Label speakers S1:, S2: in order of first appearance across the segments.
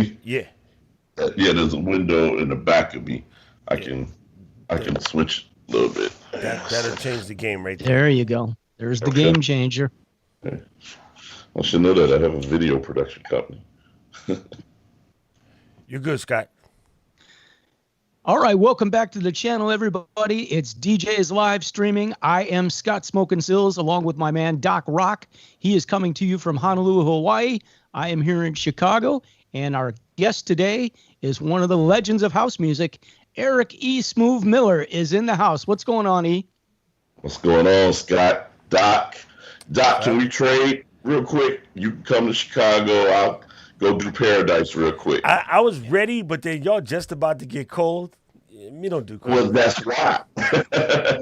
S1: me?
S2: Yeah.
S1: Yeah, there's a window in the back of me. I can switch a little bit.
S2: That'll change the game right there.
S3: There you go. There's the game changer.
S1: Okay. I should know that I have a video production company.
S2: You're good, Scott.
S3: All right, welcome back to the channel, everybody. It's DJ's live streaming. I am Scott Smoking Silz, along with my man Doc Rock. He is coming to you from Honolulu, Hawaii. I am here in Chicago, and our guest today is one of the legends of house music. Eric E-Smoove Miller is in the house. What's going on, E?
S1: What's going on, Scott? Doc, can we trade real quick? You can come to Chicago. I'll go do Paradise real quick.
S2: I was ready, but then y'all just about to get cold. Me don't do cold.
S1: Well, that's why.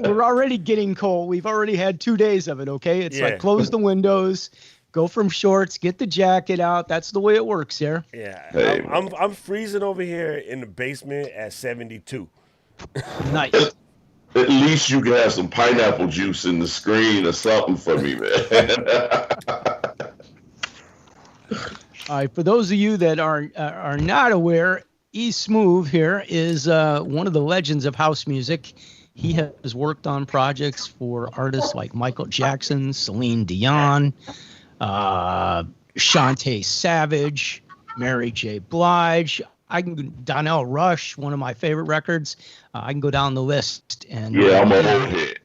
S3: We're already getting cold. We've already had 2 days of it, okay? It's like close the windows, go from shorts, get the jacket out. That's the way it works here.
S2: Yeah,
S1: hey,
S2: I'm freezing over here in the basement at 72.
S3: Nice.
S1: At least you can have some pineapple juice in the screen or something for me, man.
S3: All right, for those of you that are not aware, E-Smoove here is one of the legends of house music. He has worked on projects for artists like Michael Jackson, Celine Dion, Shantae Savage, Mary J. Blige. Donnell Rush, one of my favorite records. I can go down the list. And
S1: yeah, I'm an old head.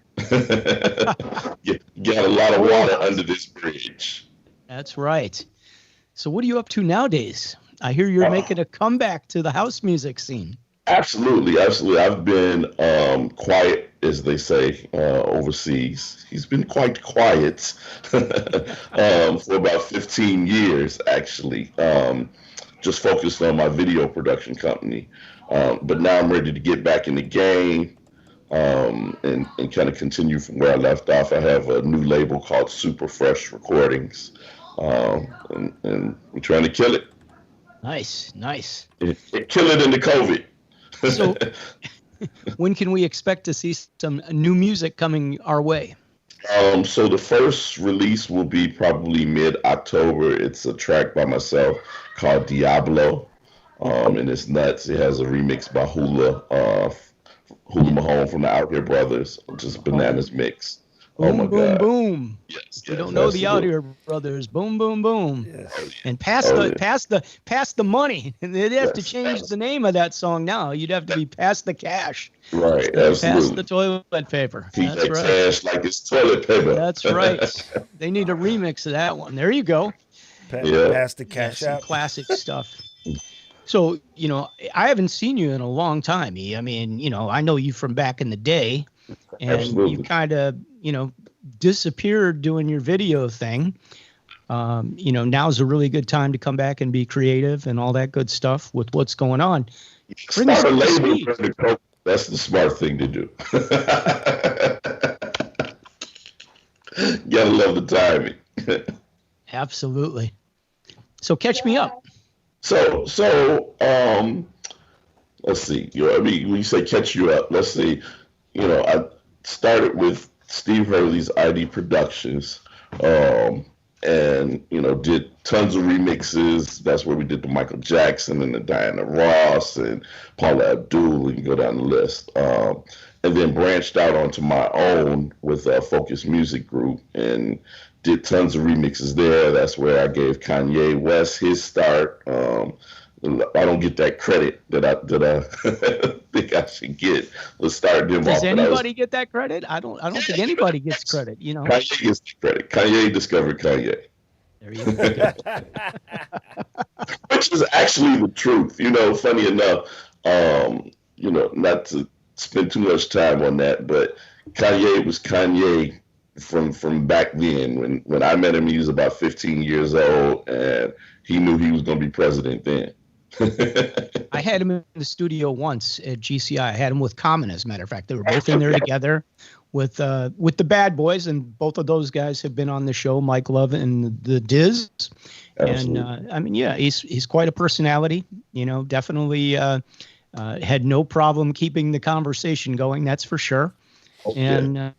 S1: Got a lot of water under this bridge.
S3: That's right. So what are you up to nowadays? I hear you're making a comeback to the house music scene. Absolutely.
S1: I've been quiet, as they say, overseas. He's been quite quiet for about 15 years, actually. Just focused on my video production company. But now I'm ready to get back in the game and kind of continue from where I left off. I have a new label called Super Fresh Recordings, and we're trying to kill it.
S3: Nice.
S1: Kill it in the COVID.
S3: So when can we expect to see some new music coming our way?
S1: So the first release will be probably mid-October. It's a track by myself called Diablo, and it's nuts. It has a remix by Hula Mahone from the Out Here Brothers, just bananas mix.
S3: Boom, boom, boom.
S1: Yes,
S3: you don't know the Out Here Brothers. Boom, boom, boom.
S2: Yes.
S3: And pass the money. And they'd have to change the name of that song now. You'd have to be Pass the Cash.
S1: Right, absolutely.
S3: Pass the toilet paper.
S1: Keep that cash like it's toilet paper.
S3: That's right. They need a remix of that one. There you go.
S2: Pass the cash out.
S3: Classic stuff. So, I haven't seen you in a long time, E. I mean, I know you from back in the day. And
S1: absolutely.
S3: You kind of, disappeared doing your video thing. Now's a really good time to come back and be creative and all that good stuff with what's going on.
S1: Start a label. That's the smart thing to do. Gotta love the timing.
S3: Absolutely. So catch me up.
S1: So let's see. When you say catch you up, let's see. I started with Steve Hurley's ID Productions, and did tons of remixes. That's where we did the Michael Jackson and the Diana Ross and Paula Abdul, and go down the list. And then branched out onto my own with a Focus Music Group and did tons of remixes there. That's where I gave Kanye West his start. I don't get that credit that I think I should get. Let's start them off.
S3: Does anybody get that credit? I don't think anybody gets credit.
S1: Kanye gets the credit. Kanye discovered Kanye.
S3: There you go.
S1: Which is actually the truth. Funny enough, not to spend too much time on that, but Kanye was Kanye from back then. When I met him, he was about 15 years old, and he knew he was going to be president then.
S3: I had him in the studio once at GCI. I had him with Common, as a matter of fact. They were both in there together with the Bad Boys, and both of those guys have been on the show, Mike Love and the Diz.
S1: Absolutely.
S3: And he's quite a personality. Definitely had no problem keeping the conversation going. That's for sure. Okay. And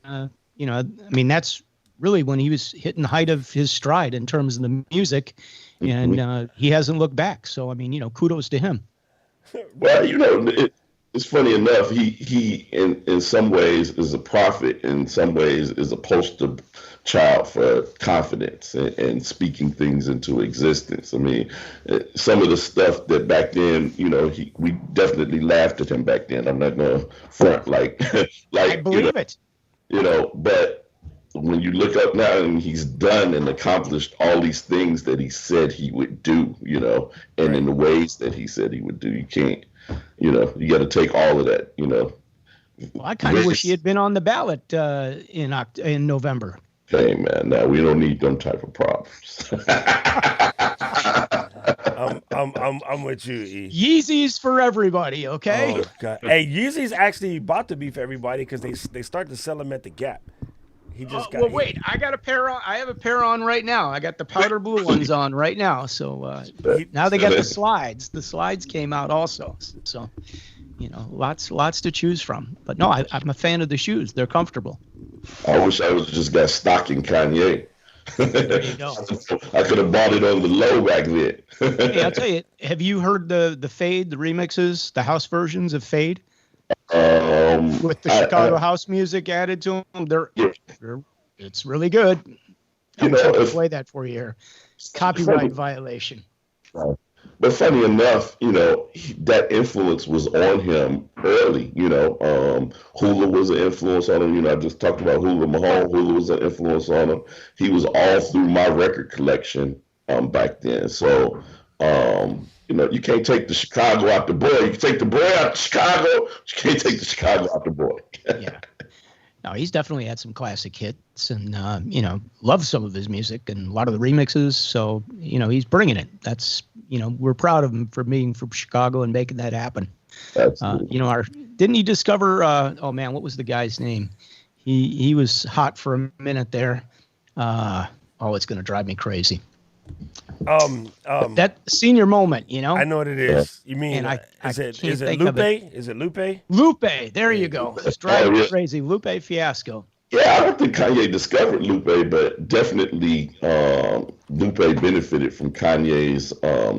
S3: that's really when he was hitting the height of his stride in terms of the music. and he hasn't looked back. So I mean, kudos to him.
S1: Well, it's funny enough. He in some ways is a prophet. In some ways is a poster child for confidence and speaking things into existence. I mean, some of the stuff that back then, we definitely laughed at him back then. I'm not gonna front like
S3: I believe it.
S1: But when you look up now and he's done and accomplished all these things that he said he would do, and in the ways that he said he would do, you can't, you got to take all of that, Well,
S3: I kind of wish he had been on the ballot in November.
S1: Hey man, now we don't need them type of problems.
S2: I'm with you, E.
S3: Yeezys for everybody, okay?
S2: Oh God. Hey, Yeezy's actually about to be for everybody because they start to sell them at the Gap. He just got.
S3: Well, wait, I got a pair on. I have a pair on right now. I got the powder blue ones on right now. So now they got the slides. The slides came out also. So, lots to choose from. But no, I'm a fan of the shoes. They're comfortable.
S1: I wish I was just got stock in Kanye.
S3: There you go.
S1: I could have bought it on the low back then.
S3: Hey, I'll tell you. Have you heard the Fade, the remixes, the house versions of Fade? With the Chicago house music added to them, it's really good. I'll play that for you here. Copyright violation.
S1: But funny enough, that influence was on him early. Hula was an influence on him. I just talked about Hula Mahone. Hula was an influence on him. He was all through my record collection back then. So, you can't take the Chicago out the boy. You can take the boy out the Chicago. You can't take the Chicago out the boy.
S3: Yeah. No, he's definitely had some classic hits and, love some of his music and a lot of the remixes. So, he's bringing it. That's, we're proud of him for being from Chicago and making that happen. Didn't he discover, what was the guy's name? He was hot for a minute there. It's going to drive me crazy. That senior moment,
S2: I know what it is. You mean is it Lupe? Is it Lupe?
S3: Lupe, there you go. It's driving me crazy. Lupe Fiasco.
S1: Yeah, I don't think Kanye discovered Lupe, but definitely Lupe benefited from Kanye's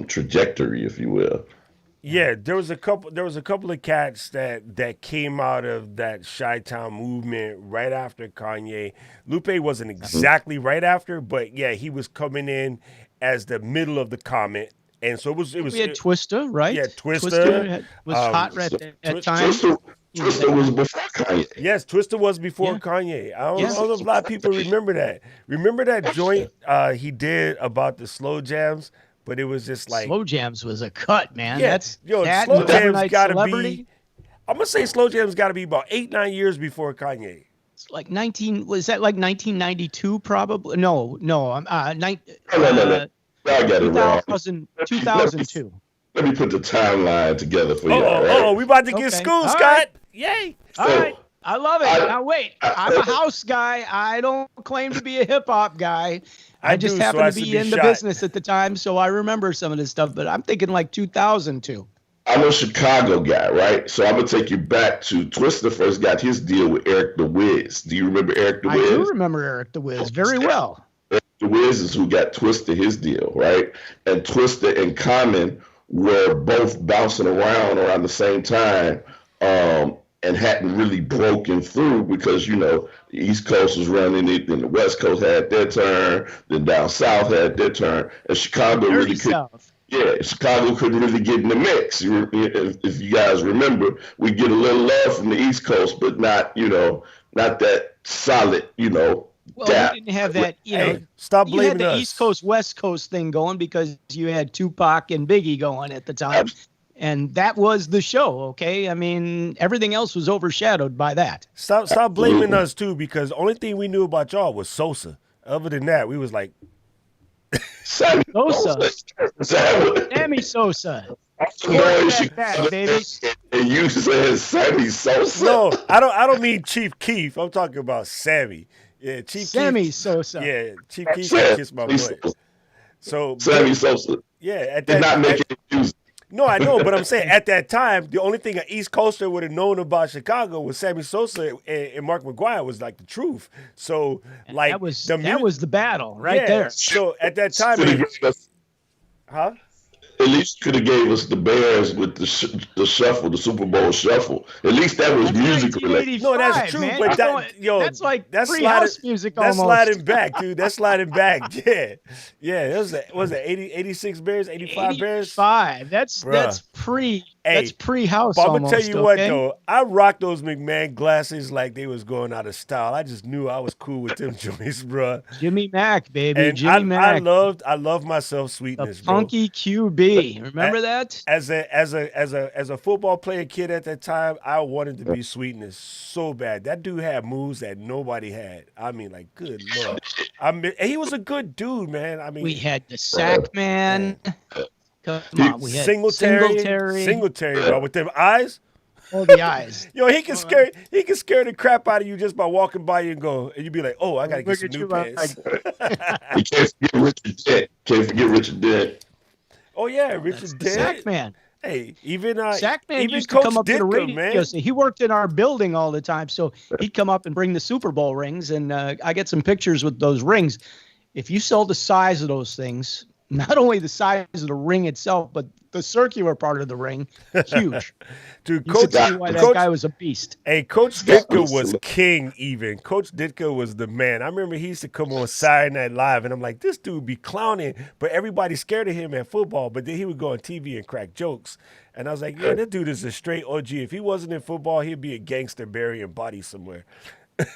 S1: trajectory, if you will.
S2: Yeah, there was a couple of cats that came out of that Chi-Town movement right after Kanye. Lupe wasn't exactly right after, but yeah, he was coming in as the middle of the comment. And so it was.
S3: We had Twista, right?
S2: Yeah, Twista
S3: was hot at times.
S1: Twista was before Kanye.
S2: Yes, Twista was before Kanye. I don't know if a lot of people remember that. Remember that joint he did about the slow jams? But it was just like
S3: Slow Jams was a cut, man.
S2: Yeah, Slow Jams got to be. I'm gonna say Slow Jams got to be about 8-9 years before Kanye.
S3: It's like 1992 probably? No.
S1: No. I got it wrong.
S3: 2002.
S1: Let me put the timeline together for you. Right?
S2: We about to get school, Scott. Right. Yay!
S3: All right. I love it. Now wait, I'm a house guy. I don't claim to be a hip hop guy. I just happened to be in the business at the time, so I remember some of this stuff. But I'm thinking like 2002.
S1: I'm a Chicago guy, right? So I'm gonna take you back to Twista first got his deal with Eric the Wiz. Do you remember Eric the Wiz?
S3: I do remember Eric the Wiz very well.
S1: Eric the Wiz is who got Twista his deal, right? And Twista and Common were both bouncing around the same time. And hadn't really broken through because, the East Coast was running it, then the West Coast had their turn, then down South had their turn, and Chicago really couldn't. Yeah, Chicago couldn't really get in the mix. If you guys remember, we get a little love from the East Coast, but not that solid,
S3: Well, we didn't have that,
S2: stop blaming
S3: you had the
S2: us.
S3: East Coast, West Coast thing going because you had Tupac and Biggie going at the time. And that was the show, okay? I mean, everything else was overshadowed by that.
S2: Stop blaming us, too, because the only thing we knew about y'all was Sosa. Other than that, we was like...
S1: Sammy
S3: Sosa. Sammy Sosa.
S1: Baby. And you said Sammy Sosa?
S2: No, I don't mean Chief Keef. I'm talking about Sammy. Yeah,
S3: Sammy
S2: Keef.
S3: Sosa.
S2: Yeah, Chief Keef can kiss my butt. So
S1: Sammy Sosa.
S2: Yeah,
S1: did not make any music.
S2: No, I know, but I'm saying at that time, the only thing an East Coaster would have known about Chicago was Sammy Sosa and Mark McGuire was like the truth. So, like
S3: that was the battle right there.
S2: So at that time, Huh?
S1: At least could have gave us the Bears with the shuffle, the Super Bowl shuffle. At least that was
S3: That's
S1: music related.
S2: No, that's
S3: 1985,
S2: true,
S3: man.
S2: but
S3: That's like
S2: that's
S3: free
S2: sliding,
S3: house music
S2: that's
S3: almost.
S2: sliding back, dude. That's sliding back. Yeah, yeah. It was it 86 Bears, 85 Bears,
S3: 85. That's
S2: bruh.
S3: pre. That's
S2: Hey,
S3: pre-house
S2: but I'm gonna tell
S3: almost.
S2: you what
S3: Okay.
S2: though, I rocked those McMahon glasses like they was going out of style. I just knew I was cool with them joints, bruh.
S3: Jimmy Mack, baby.
S2: And
S3: Jimmy Mack.
S2: I loved myself
S3: The
S2: sweetness, bro.
S3: punky QB. Remember that?
S2: As a football player kid at that time, I wanted to be sweetness so bad. That dude had moves that nobody had. I mean, like, good lord. I mean, and he was a good dude, man. I mean,
S3: We had the Sack Man. Come on, we had
S2: Singletary, bro, with them eyes.
S3: Oh, the eyes.
S2: Yo, he can scare the crap out of you just by walking by you and go, and you be like, oh, I gotta get some new pants.
S1: You can't forget Richard Dent. Can't forget Richard Dent.
S2: Oh yeah, Richard Dent.
S3: Sack Man.
S2: Hey, even
S3: Sackman
S2: even
S3: used
S2: Coach
S3: to come up to the
S2: Ditka,
S3: radio
S2: man.
S3: station. He worked in our building all the time, so he'd come up and bring the Super Bowl rings, and I get some pictures with those rings. If you saw the size of those things, not only the size of the ring itself, but the circular part of the ring, huge.
S2: Dude,
S3: You
S2: Coach,
S3: could see why that guy was a beast.
S2: Hey, Coach Ditka was king even. Coach Ditka was the man. I remember he used to come on Saturday Night Live, and I'm like, this dude be clowning, but everybody's scared of him at football. But then he would go on TV and crack jokes. And I was like, yeah, that dude is a straight OG. If he wasn't in football, he'd be a gangster burying bodies somewhere.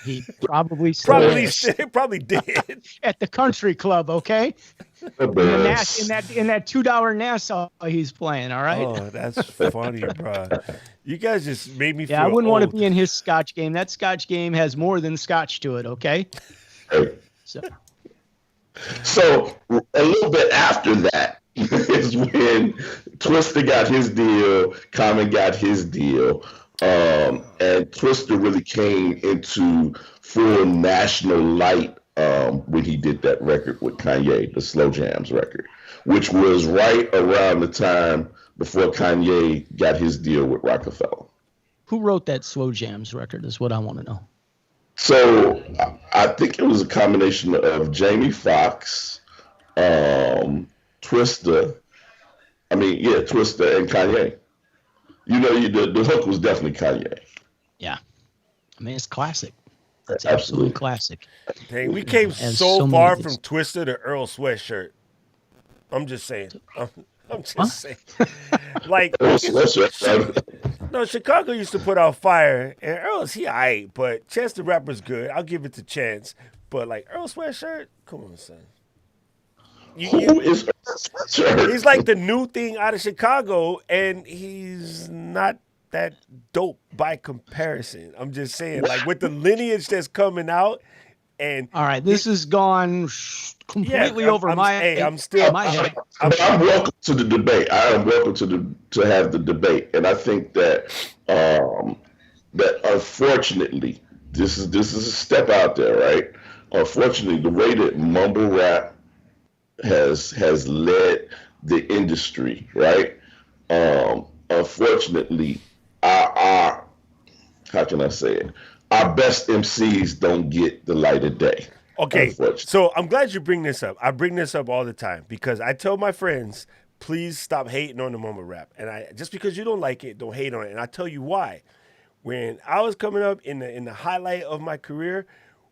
S3: He probably
S2: Probably did.
S3: at the country club, okay? In that $2 Nassau he's playing, all right?
S2: Oh, that's funny, bro. You guys just made me feel
S3: I wouldn't want to
S2: old.
S3: be in his Scotch game. That Scotch game has more than Scotch to it, okay?
S1: So a little bit after that is when Twista got his deal, Common got his deal, and Twista really came into full national light when he did that record with Kanye, the Slow Jams record, which was right around the time before Kanye got his deal with Rockefeller.
S3: Who wrote that Slow Jams record is what I want to know.
S1: So I think it was a combination of Jamie Foxx, Twista, Twista and Kanye. You know, the hook was definitely Kanye.
S3: Yeah. I mean, it's classic. It's
S1: Absolutely
S3: absolute classic.
S2: Dang, we came so far from Twister to Earl Sweatshirt. I'm just saying. I'm just saying. Like, no, Chicago used to put out fire, and Earl's he aight, but Chance the Rapper's good. I'll give it to Chance. But like Earl Sweatshirt, come on, son.
S1: Who is Earl Sweatshirt?
S2: He's like the new thing out of Chicago, and he's not that dope by comparison. I'm just saying, like with the lineage that's coming out, and
S3: all right, this has gone completely over my head.
S1: I'm welcome to the debate. I am welcome to have the debate, and I think that that unfortunately, this is a step out there, right? Unfortunately, the way that mumble rap has led the industry, right? Unfortunately, our how can I say it? Our best MCs don't get the light of day.
S2: Okay, so I'm glad you bring this up. I bring this up all the time because I tell my friends, please stop hating on the mumble rap. And just because you don't like it, don't hate on it. And I tell you why. When I was coming up in the highlight of my career,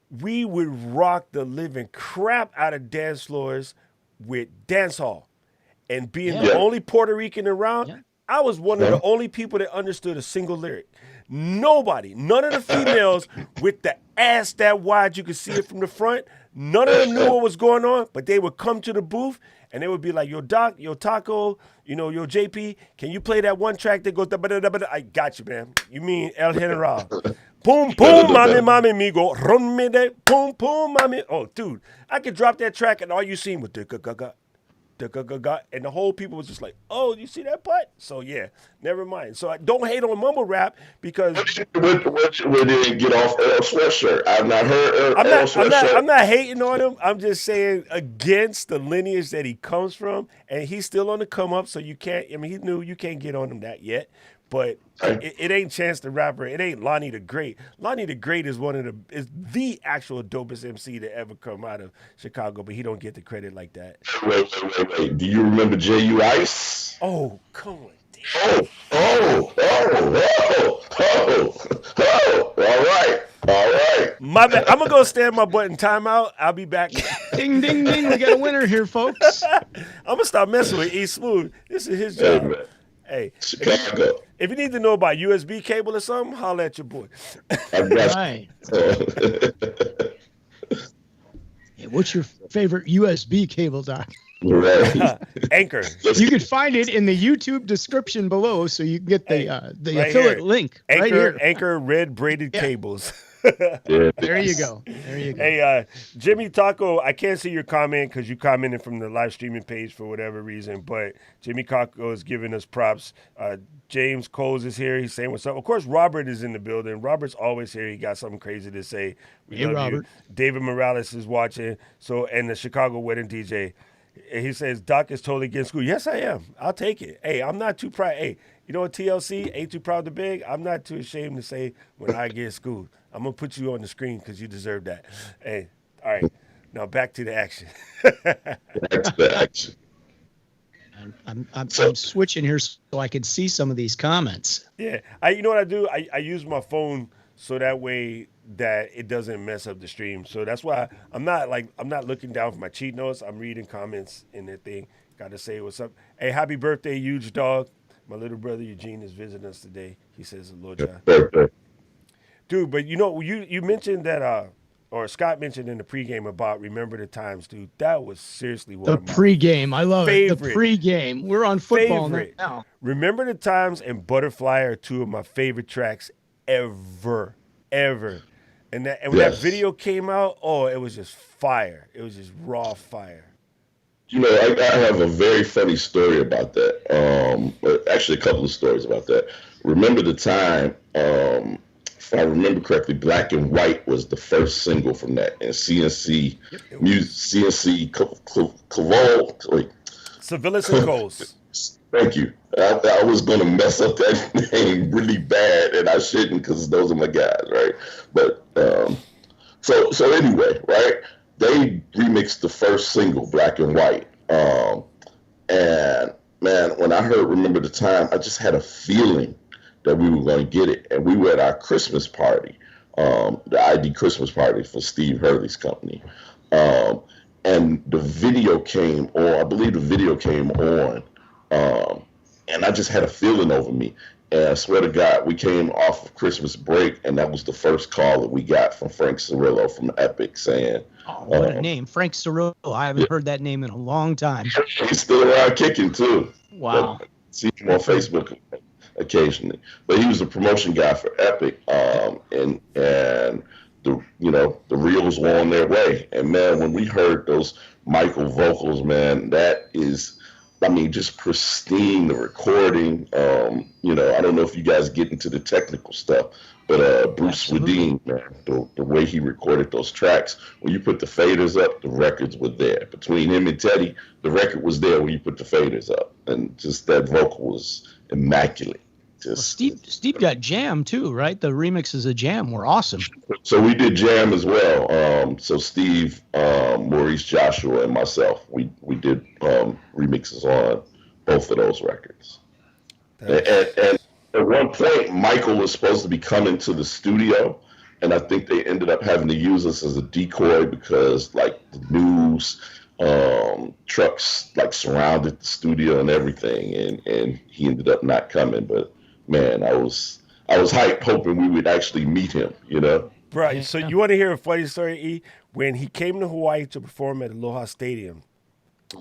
S2: we would rock the living crap out of dance floors with dancehall. And being the only Puerto Rican around, I was one of the only people that understood a single lyric. Nobody, none of the females with the ass that wide, you could see it from the front, none of them knew what was going on, but they would come to the booth and they would be like, yo, Doc, yo, Taco, yo, JP, can you play that one track that goes, I got you, man. You mean El General. Boom, boom, mami, migo, run me de, boom, boom, mami. Oh, dude, I could drop that track and all you seen was and the whole people was just like, oh, you see that part? So yeah, never mind. So I don't hate on mumble rap because
S1: we didn't get off Earl Sweatshirt. I've not heard Earl Sweatshirt.
S2: I'm not hating on him. I'm just saying against the lineage that he comes from, and he's still on the come up. So you can't. I mean, he knew you can't get on him that yet. but it ain't Chance the Rapper. It ain't Lonnie the Great. Lonnie the Great is is the actual dopest MC to ever come out of Chicago, but he don't get the credit like that.
S1: Wait. Do you remember J.U. Ice?
S2: Oh, come on.
S1: Oh. All right.
S2: My bad. I'm gonna go stand my butt in timeout. I'll be back.
S3: Ding, ding, ding. We got a winner here, folks.
S2: I'm gonna stop messing with E-Smoove. This is his job.
S1: Man.
S2: Hey,
S1: Chicago.
S2: if you need to know about USB cable or something, holler at your boy.
S3: Right. Hey, what's your favorite USB cable, Doc?
S1: Right.
S2: Anchor.
S3: You can find it in the YouTube description below, so you can get the
S2: right
S3: affiliate
S2: here.
S3: link
S2: Anchor,
S3: right here.
S2: Anchor red braided cables.
S3: There you go.
S2: Hey, Jimmy Taco, I can't see your comment because you commented from the live streaming page for whatever reason, but Jimmy Taco is giving us props. James Coles is here. He's saying what's up. Of course, Robert is in the building. Robert's always here. He got something crazy to say.
S3: Hey, Robert.
S2: You. David Morales is watching. And the Chicago Wedding DJ. He says, Doc is totally against school. Yes, I am. I'll take it. Hey, I'm not too proud. Hey, you know what, TLC? Ain't too proud to beg. I'm not too ashamed to say when I get schooled. I'm going to put you on the screen because you deserve that. Hey, all right. Now back to the action.
S1: Back to the action.
S3: I'm switching here so I can see some of these comments.
S2: Yeah. You know what I do? I use my phone so that way that it doesn't mess up the stream. So that's why I'm not looking down for my cheat notes. I'm reading comments in the thing. Got to say what's up. Hey, happy birthday, huge dog. My little brother Eugene is visiting us today. He says hello, John. Dude, but you know, you mentioned that or Scott mentioned in the pregame about Remember the Times, dude. That was seriously one of my
S3: pregame. I love it. The pregame. We're on football now.
S2: Remember the Times and Butterfly are two of my favorite tracks ever. And when that video came out, it was just fire. It was just raw fire.
S1: You know, I have a very funny story about that. Actually, a couple of stories about that. Remember the Time, if I remember correctly, Black and White was the first single from that. And CNC,
S2: Civilis and Coles.
S1: Thank you. I was going to mess up that name really bad, and I shouldn't because those are my guys, right? But so anyway, right? They remixed the first single, Black and White. And man, when I heard Remember the Time, I just had a feeling that we were going to get it. And we were at our Christmas party, the ID Christmas party for Steve Hurley's company. And the video came on, I believe the video came on, and I just had a feeling over me. And I swear to God, we came off of Christmas break, and that was the first call that we got from Frank Cirillo from Epic saying,
S3: "Oh, what a name, Frank Cirillo! I haven't heard that name in a long time."
S1: He's still around kicking too.
S3: Wow.
S1: See him on Facebook occasionally, but he was a promotion guy for Epic, and the reels were on their way. And man, when we heard those Michael vocals, man, that is, I mean, just pristine, the recording. I don't know if you guys get into the technical stuff, but Bruce Swedien, man, the way he recorded those tracks, when you put the faders up, the records were there. Between him and Teddy, the record was there when you put the faders up. And just that vocal was immaculate.
S3: Steve got Jam too, right? The remixes of Jam were awesome.
S1: So we did Jam as well. So Steve, Maurice Joshua, and myself, we did remixes on both of those records. And at one point, Michael was supposed to be coming to the studio, and I think they ended up having to use us as a decoy because, like, the news trucks like surrounded the studio and everything, and he ended up not coming. But man, I was hyped, hoping we would actually meet him,
S2: Right. So you want to hear a funny story, E? When he came to Hawaii to perform at Aloha Stadium,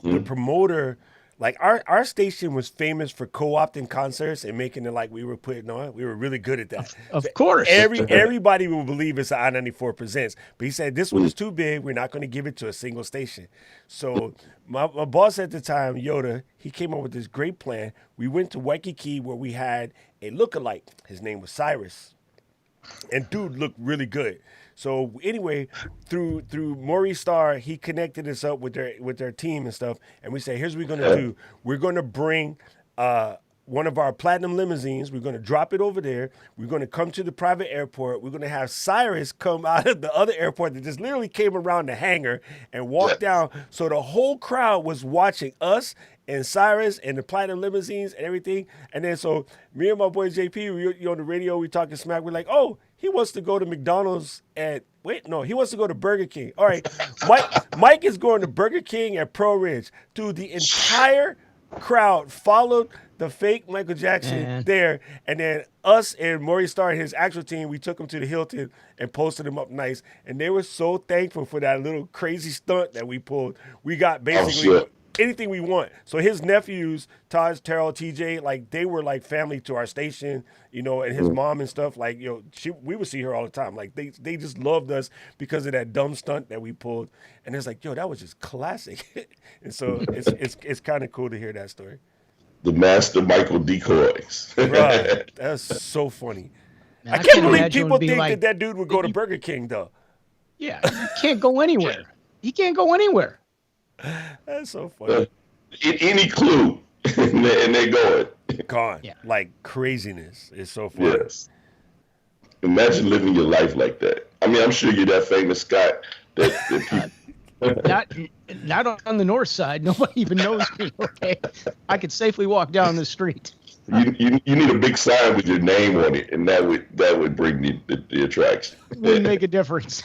S2: the promoter, like our station was famous for co-opting concerts and making it like we were putting on. We were really good at that.
S3: Of course.
S2: Everybody will believe it's an I-94 Presents. But he said, this one is too big. We're not going to give it to a single station. So my boss at the time, Yoda, he came up with this great plan. We went to Waikiki where we had a lookalike. His name was Cyrus. And dude looked really good. So anyway, through Maurice Starr, he connected us up with their team and stuff. And we say, here's what we're gonna do. We're gonna bring one of our platinum limousines. We're going to drop it over there. We're going to come to the private airport. We're going to have Cyrus come out of the other airport that just literally came around the hangar and walk down. So the whole crowd was watching us and Cyrus and the platinum limousines and everything. And then so me and my boy JP, we on the radio, we talking smack. We're like, oh, he wants to go to McDonald's he wants to go to Burger King. All right, Mike is going to Burger King at Pro Ridge. Dude, the entire crowd followed the fake Michael Jackson there, and then us and Maurice Starr and his actual team, we took him to the Hilton and posted him up nice, and they were so thankful for that little crazy stunt that we pulled. We got basically anything we want. So his nephews, Taj, Terrell, TJ, like they were like family to our station, you know, and his mom and stuff. Like, you know, we would see her all the time. Like they just loved us because of that dumb stunt that we pulled. And it's like, yo, that was just classic. And so it's kind of cool to hear that story.
S1: The master Michael decoys.
S2: Right. That's so funny. Man, I can't believe people think that dude would go to Burger King though.
S3: Yeah, he can't go anywhere. He can't go anywhere.
S2: That's so funny.
S1: Any clue, and they're going.
S2: Gone. Yeah. Like craziness. It's so funny. Yes.
S1: Imagine living your life like that. I mean, I'm sure you're that famous, Scott. That
S3: people... not on the north side. Nobody even knows me. Okay, I could safely walk down the street.
S1: You need a big sign with your name on it, and that would bring the attraction.
S3: Wouldn't make a difference.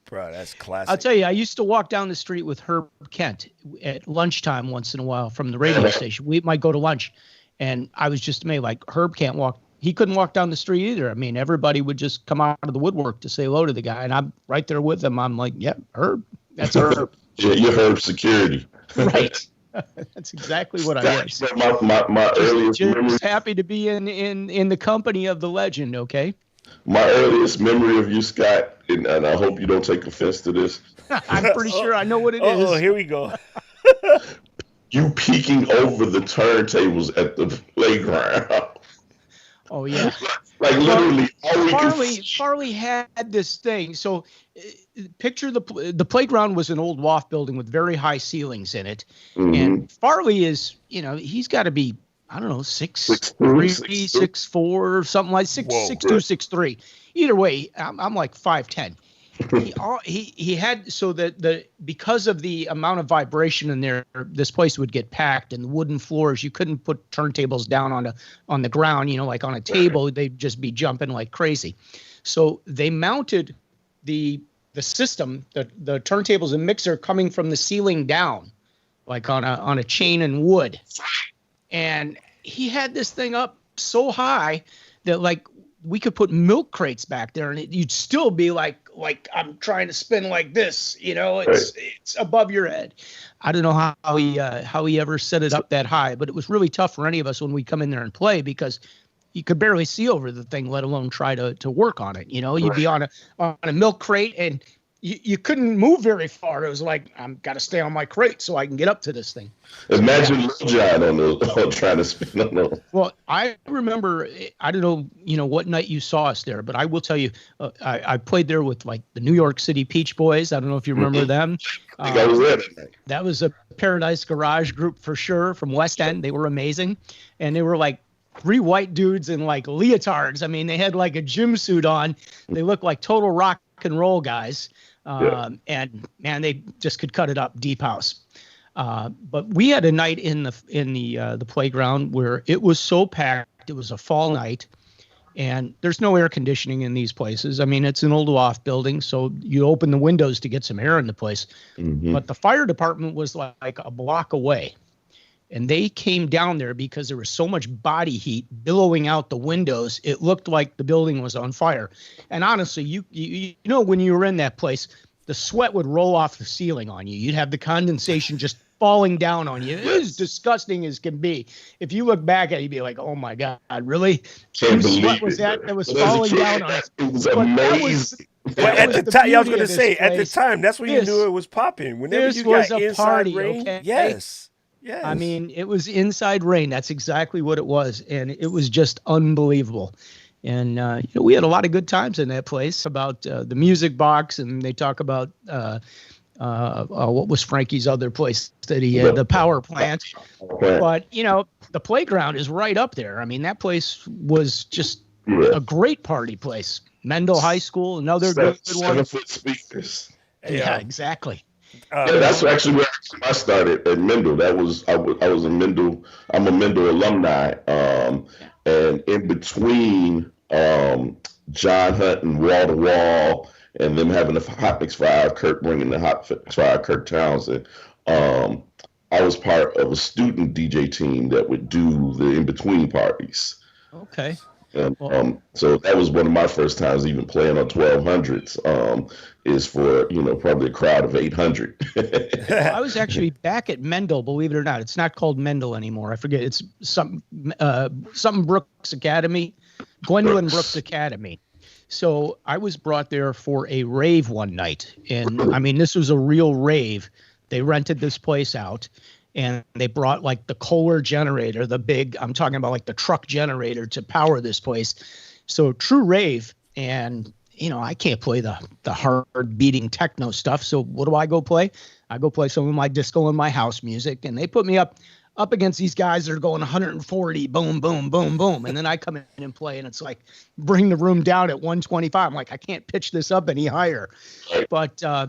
S2: Bro, that's classic.
S3: I'll tell you, I used to walk down the street with Herb Kent at lunchtime once in a while from the radio station. We might go to lunch, and I was just amazed. Like, Herb can't walk. He couldn't walk down the street either. I mean, everybody would just come out of the woodwork to say hello to the guy, and I'm right there with him. I'm like, yeah, Herb. That's Herb.
S1: Yeah, you're Herb security.
S3: Right. That's exactly what I was.
S1: My earliest
S3: memory. Happy to be in the company of the legend, okay?
S1: My earliest memory of you, Scott, and I hope you don't take offense to this.
S3: I'm pretty sure I know what it is.
S2: Oh, here we go.
S1: You peeking over the turntables at the playground.
S3: Oh, yeah.
S1: Like literally,
S3: Farley had this thing. So picture the playground was an old loft building with very high ceilings in it. Mm-hmm. And Farley is, you know, he's got to be, I don't know, 6'3", 6'4", something like 6'2", 6'3". Either way, I'm like 5'10". He had, so that because of the amount of vibration in there, this place would get packed, and the wooden floors, you couldn't put turntables down on the ground, you know, like on a table. They'd just be jumping like crazy. So they mounted the system, the turntables and mixer coming from the ceiling down, like on a chain and wood. And he had this thing up so high that like we could put milk crates back there, and you'd still be like I'm trying to spin like this, you know. It's above your head. I don't know how he ever set it up that high, but it was really tough for any of us when we come in there and play because you could barely see over the thing, let alone try to work on it. You know, you'd be on a milk crate and you couldn't move very far. It was like, I've got to stay on my crate so I can get up to this thing.
S1: Imagine Lil Jon on trying to spin on those.
S3: Well, I remember, I don't know, you know, what night you saw us there, but I will tell you, I played there with like the New York City Peach Boys. I don't know if you remember them.
S1: I think I was there that night.
S3: That was a Paradise Garage group for sure from West End. They were amazing. And they were like 3 white dudes in like leotards. I mean, they had like a gym suit on. They looked like total rock and roll guys. And man, they just could cut it up deep house. But we had a night in the playground where it was so packed. It was a fall night, and there's no air conditioning in these places. I mean, it's an old loft building, so you open the windows to get some air in the place. Mm-hmm. But the fire department was like a block away. And they came down there because there was so much body heat billowing out the windows. It looked like the building was on fire. And honestly, you know, when you were in that place, the sweat would roll off the ceiling on you. You'd have the condensation just falling down on you. It was disgusting as can be. If you look back at it, you'd be like, oh my God, really? Whose sweat was that was falling down on us?
S1: It was amazing.
S2: But at the time, I was going to say, at the time, that's when you knew it was popping. Whenever you got inside party, rain, okay? Yes. Yes.
S3: I mean, it was inside rain. That's exactly what it was. And it was just unbelievable. And, you know, we had a lot of good times in that place about the music box. And they talk about What was Frankie's other place that he had? The power plant. But, the playground is right up there. I mean, that place was just a great party place. Mendel High School, another good one.
S1: 7-foot speakers.
S3: Yeah, exactly.
S1: That's actually where I started at Mendel. I was a Mendel. I'm a Mendel alumni. And in between John Hunt and Wall to Wall, and them having the Hot Mix 5, Kurt bringing the Hot Mix 5, Kurt Townsend. I was part of a student DJ team that would do the in between parties.
S3: Okay.
S1: And so that was one of my first times even playing on 1200s. Is for probably a crowd of 800.
S3: I was actually back at Mendel, believe it or not. It's not called Mendel anymore. I forget. It's something Brooks Academy, Gwendolyn Brooks Academy. So I was brought there for a rave one night, and I mean this was a real rave. They rented this place out, and they brought like the Kohler generator, the big. I'm talking about like the truck generator to power this place. So true rave, and I can't play the hard beating techno stuff. So what do I go play? I go play some of my disco and my house music, and they put me up against these guys that are going 140, boom, boom, boom, boom. And then I come in and play, and it's like, bring the room down at 125. I'm like, I can't pitch this up any higher. But, I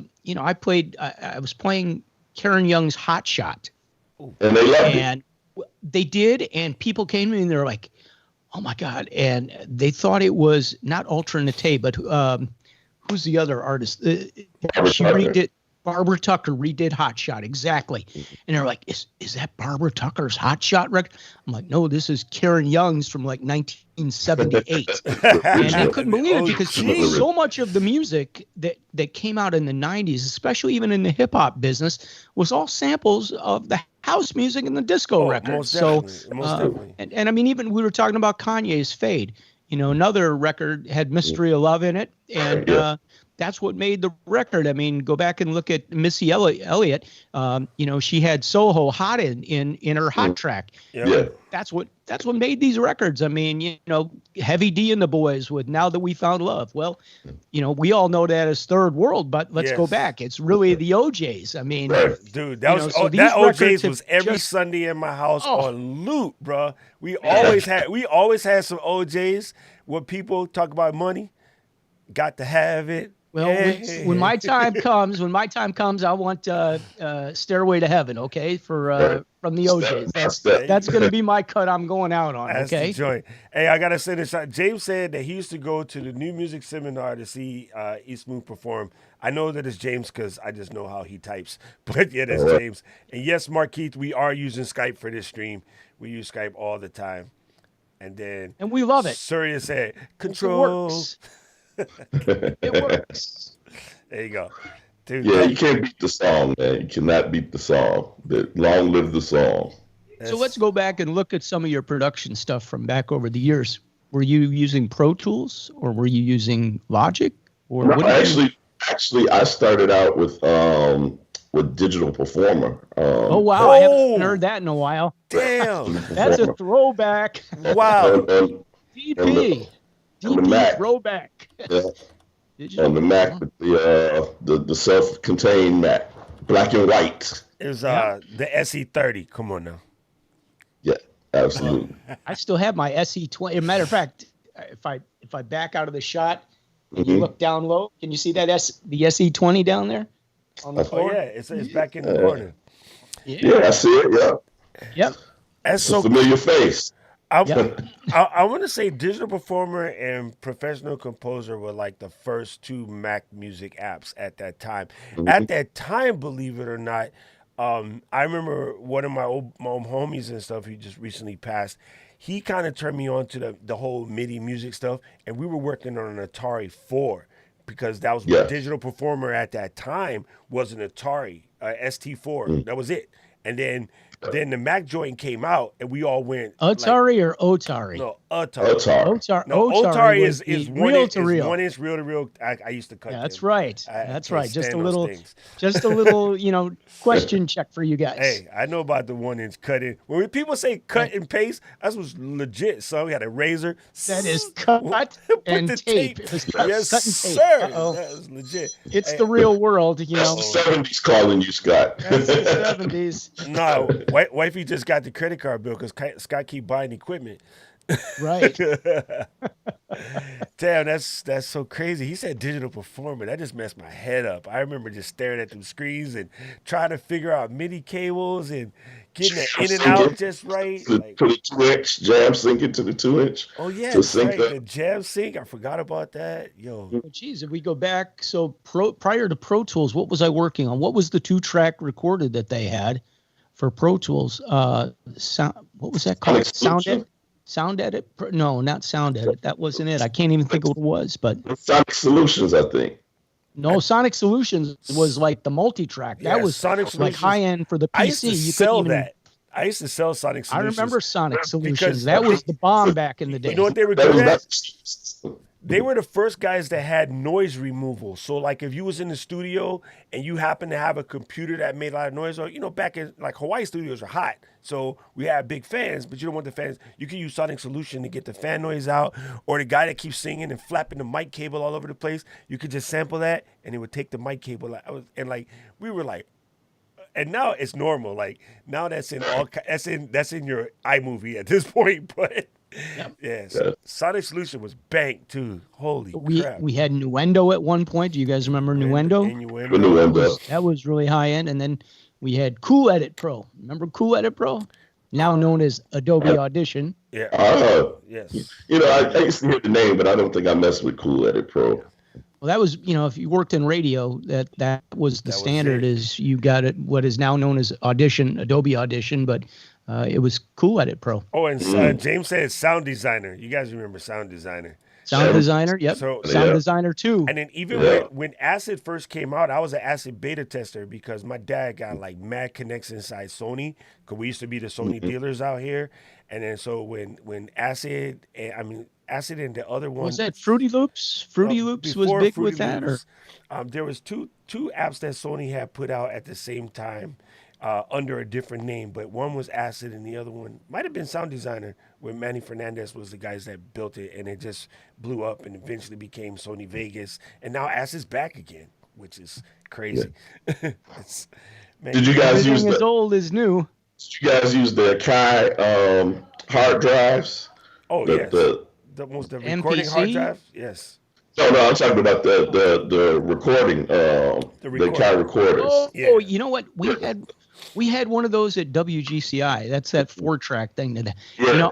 S3: was playing Karen Young's Hot Shot.
S1: And they loved it.
S3: And they did, and people came to me and they're like, oh my God. And they thought it was not Alternate, but who's the other artist? She redid Barbara Tucker redid Hot Shot, exactly. And they're like, is that Barbara Tucker's Hot Shot record? I'm like, no, this is Karen Young's from like 1978. And I couldn't believe it because so much of the music that came out in the 90s, especially even in the hip hop business, was all samples of the house music and the disco records. Most definitely. And I mean, even we were talking about Kanye's Fade. Another record had Mystery of Love in it. And that's what made the record. I mean, go back and look at Missy Elliott. She had Soho hot in her hot track.
S1: Yeah.
S3: That's what made these records. I mean, Heavy D and the Boys with Now That We Found Love. Well, we all know that as Third World, but let's go back. It's really the OJs. I mean,
S2: dude, that was that OJs was every Sunday in my house on loop, bro. We always had some OJs when people talk about money. Got to have it.
S3: Well, when my time comes, I want Stairway to Heaven, okay, from the OJs. That's going to be my cut I'm going out on,
S2: That's
S3: okay?
S2: The joint. Hey, I got to say this. James said that he used to go to the New Music Seminar to see E-Smoove perform. I know that it's James because I just know how he types. But, yeah, that's James. And, yes, Markeith, we are using Skype for this stream. We use Skype all the time. And
S3: we love it.
S2: Surya said, control.
S3: It works.
S2: There you go. Dude,
S1: yeah, you can't beat the song, man. You cannot beat the song. Long live the song.
S3: So let's go back and look at some of your production stuff from back over the years. Were you using Pro Tools or were you using Logic? Or
S1: no, actually, I started out with Digital Performer.
S3: Oh wow, I haven't heard that in a while.
S2: Damn,
S3: that's a throwback.
S2: Wow.
S3: DP.
S1: On the Mac.
S3: Throwback.
S1: Yeah. On the Mac, the self-contained Mac, black and white.
S2: It was the SE30. Come on now.
S1: Yeah, absolutely.
S3: I still have my SE20. As a matter of fact, if I back out of the shot and you look down low, can you see that the SE20 down there on the floor?
S2: Oh yeah, it's back in the corner.
S1: Yeah, I see it. Yeah.
S3: Yep.
S1: That's so familiar face.
S2: I want to say Digital Performer and Professional Composer were like the first two Mac music apps at that time. Mm-hmm. At that time, believe it or not, I remember one of my old homies and stuff, he just recently passed. He kind of turned me on to the whole MIDI music stuff, and we were working on an Atari 4 because that was what Digital Performer at that time was an Atari ST4. That was it. And then then the Mac joint came out, and we all went
S3: Atari or Otari?
S2: No, Atari.
S3: Otari.
S2: No,
S3: Otari
S2: Otari is
S3: reel to reel.
S2: 1 inch reel to reel. I used to cut.
S3: Yeah, that's
S2: them.
S3: right.
S2: I
S3: That's
S2: can't
S3: right. Just a
S2: stand
S3: little,
S2: those things.
S3: just a little, question check for you guys.
S2: Hey, I know about the 1 inch cutting. When people say cut and paste, that was legit. So we had a razor.
S3: That is cut
S2: Put
S3: and
S2: the
S3: tape. It was cut,
S2: Yes,
S3: cut and tape.
S2: sir.
S3: Uh-oh.
S2: That was legit.
S3: It's the real world,
S1: That's the 70s calling you, Scott.
S3: That's the 70s.
S2: No, wifey just got the credit card bill because Scott keep buying equipment.
S3: Right.
S2: Damn, that's so crazy. He said digital performer. That just messed my head up. I remember just staring at them screens and trying to figure out MIDI cables and getting it in and out just right.
S1: To the 2-inch, jam sync it to the 2-inch.
S2: Oh yeah,
S1: to
S2: that's
S1: sync
S2: right.
S1: that.
S2: The jam sync. I forgot about that. Yo.
S3: Well, geez, if we go back, so prior to Pro Tools, what was I working on? What was the 2-track recorded that they had for Pro Tools? Sound. What was that called? Sound Edit? No, not Sound Edit. That wasn't it. I can't even think of what it was. But
S1: Sonic Solutions, I think.
S3: No, Sonic Solutions was like the multi-track. That was
S2: Sonic
S3: like high end for the PC.
S2: I used to sell that. I used to sell Sonic Solutions.
S3: I remember Sonic Solutions. That was the bomb back in the day.
S2: You know what they were good at? They were the first guys that had noise removal. So, like, if you was in the studio and you happened to have a computer that made a lot of noise, or, back in, like, Hawaii studios are hot. So, we had big fans, but you don't want the fans. You can use Sonic Solution to get the fan noise out, or the guy that keeps singing and flapping the mic cable all over the place. You could just sample that, and it would take the mic cable out. And, like, we were like, and now it's normal. Like, now that's in your iMovie at this point, but...
S3: Yep.
S2: Yes. Sonic Solution was banked too. Holy crap.
S3: We had Nuendo at one point. Do you guys remember Nuendo?
S1: Innuendo.
S3: That was really high end. And then we had Cool Edit Pro. Remember Cool Edit Pro? Now known as Adobe Audition.
S2: Yeah. Yes.
S1: I used to hear the name, but I don't think I messed with Cool Edit Pro.
S3: Well, that was, if you worked in radio, that was the standard. Is you got it, what is now known as Audition, Adobe Audition, but it was Cool Edit Pro.
S2: Oh, and James said Sound Designer. You guys remember Sound Designer?
S3: Sound Designer, yep.
S2: So,
S3: Sound Designer 2.
S2: And then even when Acid first came out, I was an Acid beta tester because my dad got like mad connects inside Sony because we used to be the Sony dealers out here. And then so when Acid and the other one
S3: was that Fruity Loops? Fruity Loops was big Fruity with that,
S2: Loops, or there was two apps that Sony had put out at the same time under a different name, but one was Acid and the other one might have been Sound Designer, where Manny Fernandez was the guys that built it, and it just blew up and eventually became Sony Vegas, and now Acid's back again, which is crazy. Yeah.
S1: Did you guys use
S3: as old as new?
S1: Did you guys use the Akai hard drives?
S2: Oh yes. The recording
S3: MPC?
S2: hard drive, yes.
S1: No, I'm talking about the recording, the Akai recorders.
S3: Oh, you know what? We had one of those at WGCI. That's that 4-track thing. That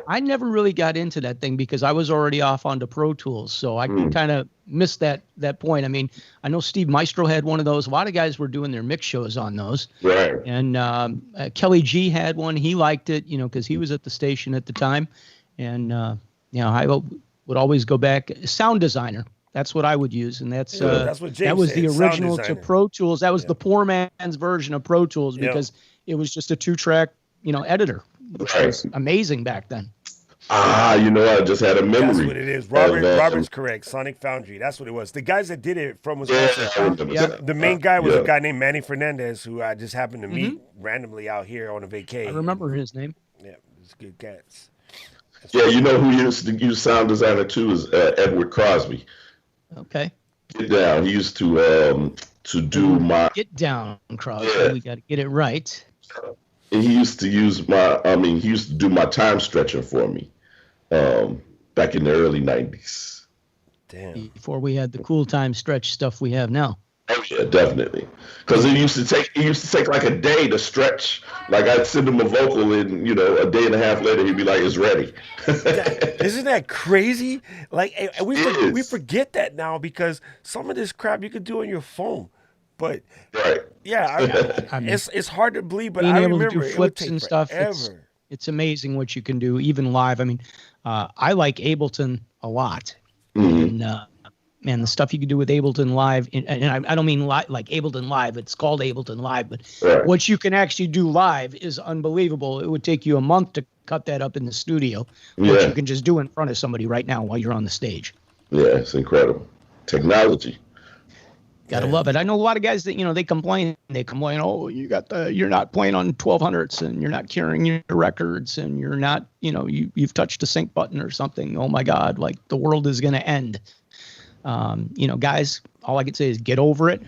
S3: I never really got into that thing because I was already off onto Pro Tools, so I kind of missed that point. I mean, I know Steve Maestro had one of those. A lot of guys were doing their mix shows on those.
S1: Right.
S3: And Kelly G had one. He liked it, because he was at the station at the time. And I would always go back. Sound Designer. That's what I would use, and that's what James that was said. The original to Pro Tools. That was the poor man's version of Pro Tools because it was just a 2-track, editor, which was amazing back then.
S1: I just had a memory.
S2: That's what it is. Robert's correct. Sonic Foundry. That's what it was. The guys that did it from was the main guy was a guy named Manny Fernandez, who I just happened to meet randomly out here on a vacation.
S3: I remember his name.
S2: Yeah, it's good cats.
S1: Who used to use Sound Designer too is Edward Crosby.
S3: Okay.
S1: Get Down. He used to do my
S3: Get Down, Crosby. Yeah. We got to get it right.
S1: And he used to he used to do my time stretching for me, back in the early 90s.
S2: Damn.
S3: Before we had the cool time stretch stuff we have now.
S1: Oh yeah, definitely. Because it used to take like a day to stretch. Like I'd send him a vocal, and a day and a half later he'd be like, "It's ready."
S2: Isn't that crazy? Like we forget that now because some of this crap you could do on your phone. But it's hard to believe. But I remember
S3: to do flips and stuff. It's amazing what you can do even live. I mean, I like Ableton a lot. And, man, the stuff you can do with Ableton Live, and I don't mean like Ableton Live. It's called Ableton Live, but what you can actually do live is unbelievable. It would take you a month to cut that up in the studio, but you can just do in front of somebody right now while you're on the stage.
S1: Yeah, it's incredible. Technology.
S3: Gotta love it. I know a lot of guys that, they complain. They complain, oh, you're not playing on 1200s and you're not carrying your records and you're not, you've touched a sync button or something. Oh my God, like the world is going to end. Guys, all I could say is get over it.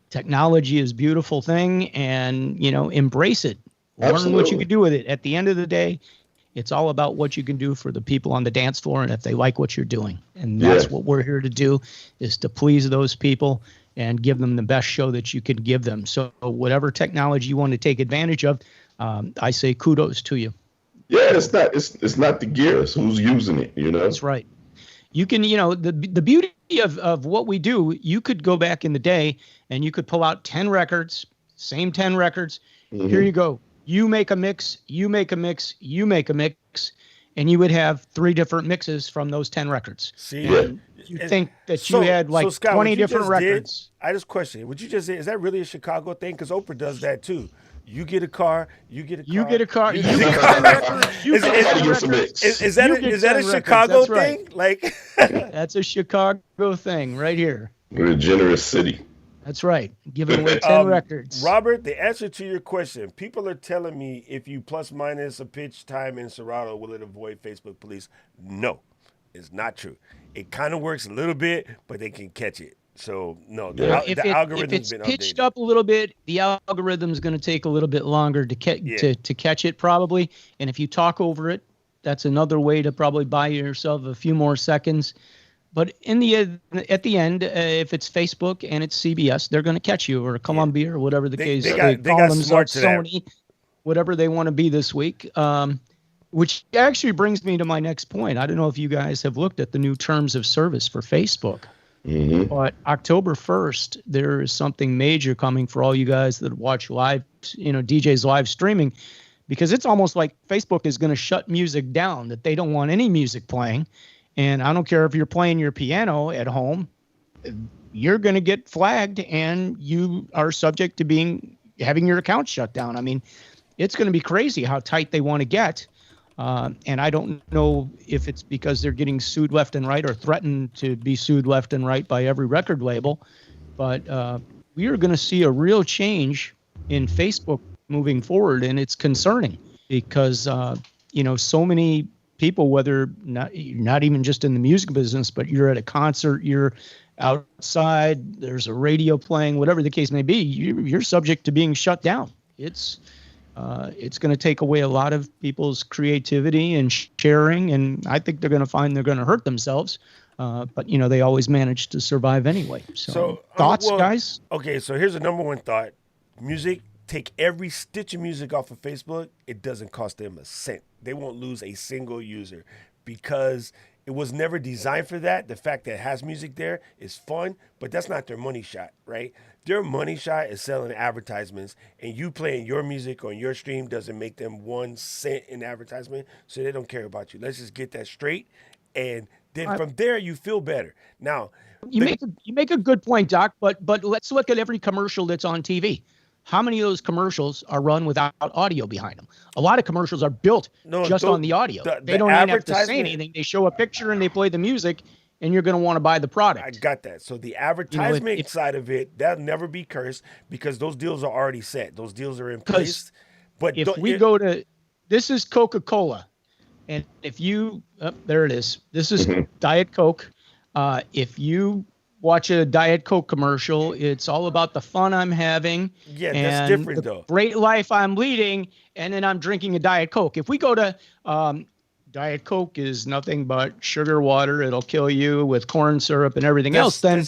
S3: Technology is a beautiful thing, and, embrace it. Learn what you can do with it. At the end of the day, it's all about what you can do for the people on the dance floor and if they like what you're doing. And that's what we're here to do, is to please those people and give them the best show that you can give them. So whatever technology you want to take advantage of, I say kudos to you.
S1: Yeah, it's not the gear, it's who's using it,
S3: That's right. You can, the beauty of what we do, you could go back in the day and you could pull out 10 records, same 10 records. Mm-hmm. Here you go. You make a mix, you make a mix, you make a mix, and you would have 3 different mixes from those 10 records.
S2: See,
S3: you think that you had like
S2: Scott,
S3: 20 different records.
S2: I just question, what you just say, is that really a Chicago thing? Because Oprah does that too. You get a car, you get a car.
S3: You get a car, you get
S2: Is that a Chicago thing? Like
S3: that's a Chicago thing right here.
S1: We're a generous city.
S3: That's right. Giving away 10 records.
S2: Robert, the answer to your question, people are telling me if you plus minus a pitch time in Serato, will it avoid Facebook police? No, it's not true. It kind of works a little bit, but they can catch it. So, no, the algorithm's been updated. If it's pitched up a little bit, the algorithm's going to take a little bit longer to catch it probably. And if you talk over it, that's another way to probably buy yourself a few more seconds. But at the end, if it's Facebook and it's CBS, they're going to catch you, or Columbia, or whatever the case. They got smart to
S3: Sony, whatever they want to be this week. Which actually brings me to my next point. I don't know if you guys have looked at the new terms of service for Facebook. Mm-hmm. But October 1st, there is something major coming for all you guys that watch live, DJs live streaming, because it's almost like Facebook is going to shut music down, that they don't want any music playing. And I don't care if you're playing your piano at home, you're going to get flagged and you are subject to having your account shut down. I mean, it's going to be crazy how tight they want to get. And I don't know if it's because they're getting sued left and right or threatened to be sued left and right by every record label. But we are going to see a real change in Facebook moving forward. And it's concerning because, so many people, whether not even just in the music business, but you're at a concert, you're outside, there's a radio playing, whatever the case may be, you're subject to being shut down. It's going to take away a lot of people's creativity and sharing, and I think they're going to find they're going to hurt themselves. But they always manage to survive anyway. So thoughts, guys?
S2: Okay, so here's the number one thought: music. Take every stitch of music off of Facebook. It doesn't cost them a cent. They won't lose a single user because it was never designed for that. The fact that it has music there is fun, but that's not their money shot, right? Their money shot is selling advertisements, and you playing your music on your stream doesn't make them 1 cent in advertisement, so they don't care about you. Let's just get that straight, and then from there you feel better. Now,
S3: you make a good point, Doc. But let's look at every commercial that's on TV. How many of those commercials are run without audio behind them? A lot of commercials are built on the audio. They don't even have to say anything. They show a picture and they play the music, and you're going to want to buy the product.
S2: I got that. So the advertisement side of it, that'll never be cursed because those deals are already set. Those deals are in place. But
S3: if we go to, this is Coca-Cola, and if you, there it is. This is Diet Coke. If you watch a Diet Coke commercial, it's all about the fun I'm having.
S2: Yeah, that's different though.
S3: Great life I'm leading, and then I'm drinking a Diet Coke. If we go to Diet Coke is nothing but sugar water, it'll kill you with corn syrup and everything else, then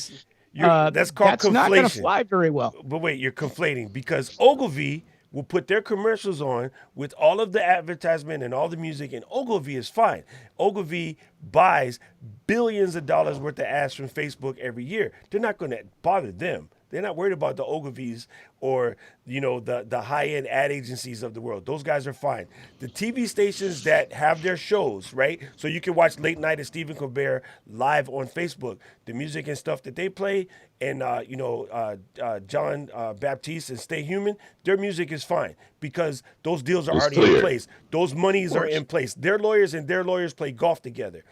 S2: that's called conflation.
S3: Not going to fly very well.
S2: But wait, you're conflating because Ogilvy will put their commercials on with all of the advertisement and all the music, and Ogilvy is fine. Ogilvy buys billions of dollars worth of ads from Facebook every year. They're not going to bother them. They're not worried about the Ogilvy's or the high end ad agencies of the world. Those guys are fine. The TV stations that have their shows, right? So you can watch Late Night at Stephen Colbert live on Facebook. The music and stuff that they play, and John Baptiste and Stay Human, their music is fine because those deals are
S1: It's
S2: already in
S1: clear.
S2: place. Those monies are in place. Their lawyers and their lawyers play golf together.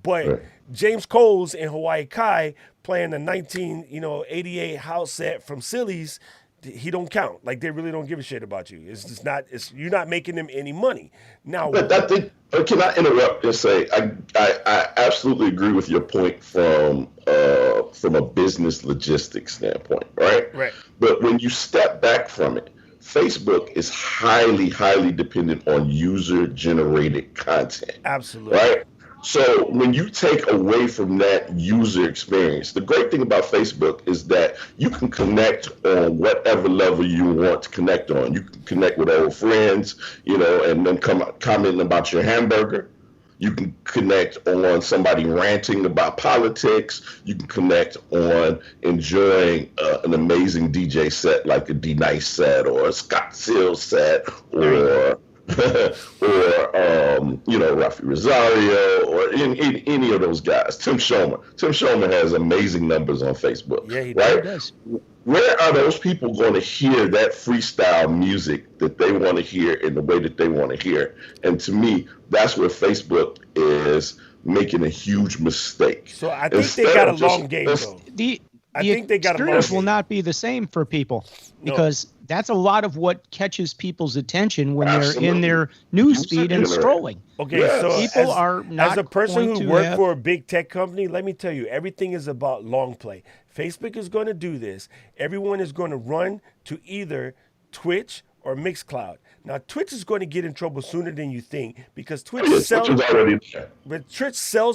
S2: But James Coles and Hawaii Kai playing the 1988 house set from Silly's, he don't count. Like, they really don't give a shit about you. It's just not. You're not making them any money now.
S1: But I think, can I interrupt and say, I absolutely agree with your point from a business logistics standpoint, right?
S2: Right.
S1: But when you step back from it, Facebook is highly, highly dependent on user-generated content.
S2: Absolutely.
S1: Right? So when you take away from that user experience, the great thing about Facebook is that you can connect on whatever level you want to connect on. You can connect with old friends, and then commenting about your hamburger. You can connect on somebody ranting about politics. You can connect on enjoying an amazing DJ set like a D-Nice set or a Scott Silz set or Rafi Rosario or any of those guys. Tim Schomer. Tim Schomer has amazing numbers on Facebook.
S2: Yeah, he
S1: right?
S2: does.
S1: Where are those people going to hear that freestyle music that they want to hear in the way that they want to hear? And to me, that's where Facebook is making a huge mistake.
S2: So I think they got a long game, though.
S3: I think they got experience will not be the same for people because that's a lot of what catches people's attention when they're in their newsfeed and scrolling.
S2: Okay, so
S3: people are not
S2: as a person who worked for a big tech company, let me tell you, everything is about long play. Facebook is going to do this. Everyone is going to run to either Twitch or Mixcloud. Now, Twitch is going to get in trouble sooner than you think because Twitch sells